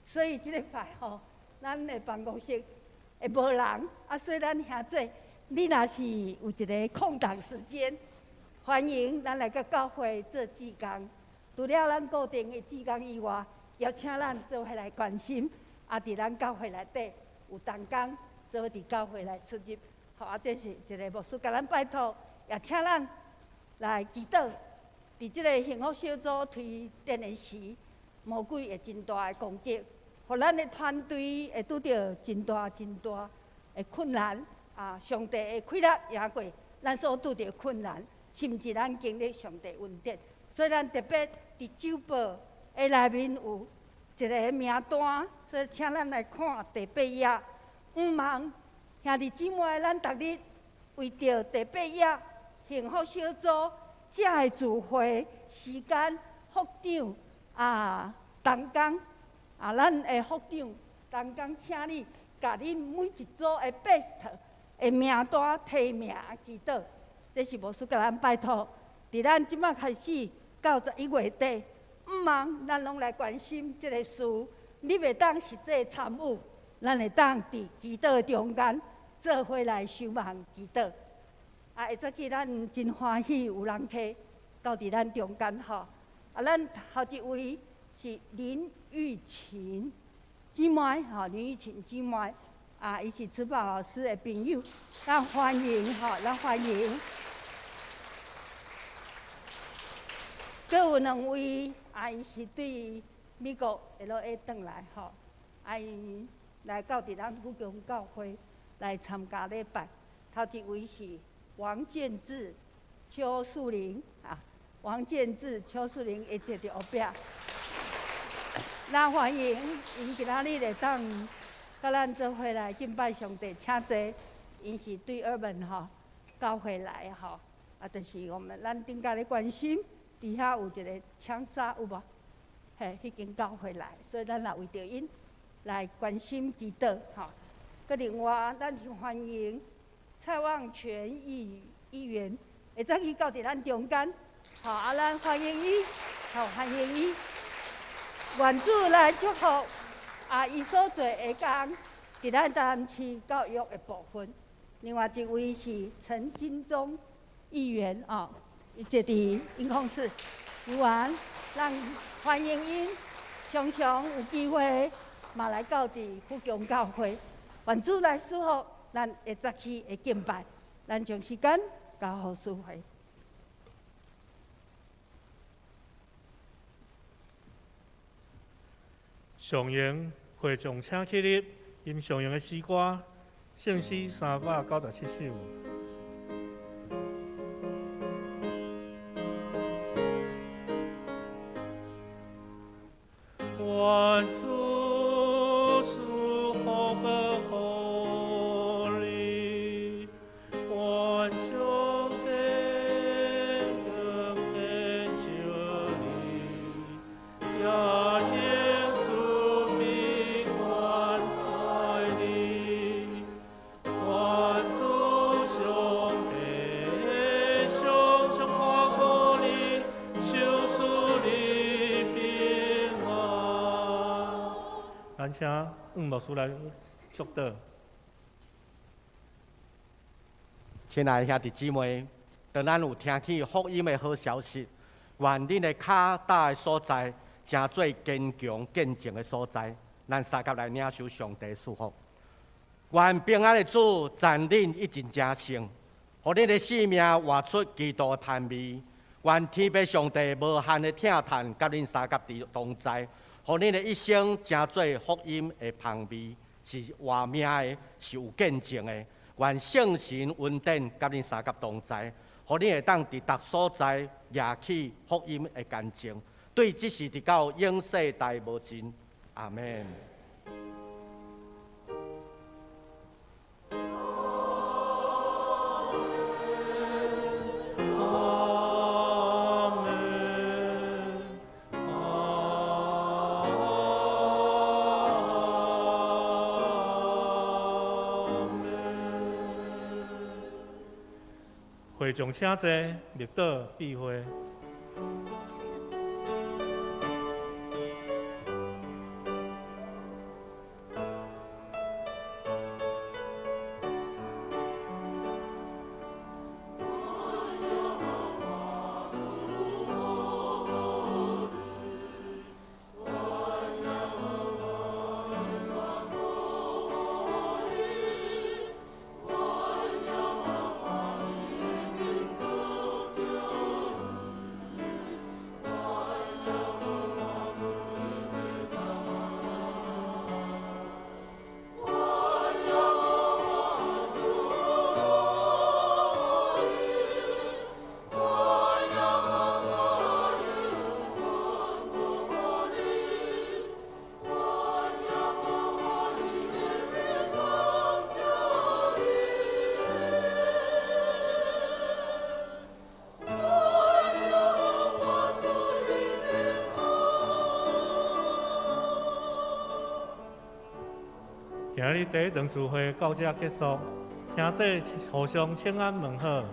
所以即礼拜咱的办公室会无人，所以咱兄弟，你若是有一个空档时间，欢迎咱来到教会做志工。除了咱固定的志工以外，邀请咱做伙来关心，伫咱教会内底有同工做伙伫教会来出入。这是一个牧师甲咱拜托，也请咱来祈祷。伫即个幸福小组推电的时，魔鬼会真大的攻击，互咱的团队会拄到真大的困难。上帝的开力也过咱所拄到困难，甚至咱经历上帝恩典。所以咱特别伫周报的内面有一个名单，所以请咱来看第8页。毋茫兄弟姊妹，咱逐日为着第8页幸福小组。这个聚会时间，副长同工咱的副长同工，请你甲恁每一组的 best 的名单提名祈祷。这是牧师甲咱拜托，伫咱即摆开始到11月底，毋茫咱拢来关心这个事。你袂当实际参与，咱会当伫祈祷的中间做伙来守望祈祷。会早起咱真欢喜有人客到伫咱中间咱头一位是林玉琴姊妹林玉琴姊妹伊是慈宝老师的朋友，咱欢迎咱欢迎。阁有2位伊是对美国 LA 转来伊来到伫咱福强教会来参加礼拜。头一位是王建志、邱树林王建志、邱树林会坐伫后壁。咱欢迎因今仔日会当甲咱做伙来敬拜上帝，请坐。因是对二门教会来就是我们咱顶家咧关心，底下有一个枪杀有无？迄间教会来，所以咱也为着因来关心祈祷佮另外，咱就欢迎蔡旺全议员会早起到伫咱中间，咱欢迎伊，欢迎伊。愿主来祝福伊所做的工，伫咱台南市教育的部分。另外一位是陈金忠议员伊坐伫音控室。另外，咱欢迎因常常有机会嘛来到伫福强教会，愿主来祝福。咱会早起会敬拜，咱将时间交互师会。上营会众请起立，吟上营的诗歌，圣诗397首。愿主赐福予你，愿上帝恩典照你，也领主平安待你。愿主上帝常常看顾你，守赐你平安。咱请牧师来祝祷。亲爱的兄弟姊妹，当咱有听见福音的好消息，愿恁的脚踏的所在，成做坚强见证的所在。咱三甲来领受上帝祝福。愿平安的主占领一尽正胜，互恁的性命活出基督的盼味。愿天父上帝无限的疼叹，甲恁三甲同在，互恁的一生成做福音的盼味，是活命的，是有见证的。愿圣神恩典甲恁三甲同在，互恁会当伫逐所在举起福音的见证，对即时直到永世代无尽。阿门。会众请坐，立道闭会。今日第一场聚会到这结束，请这互相请安问好。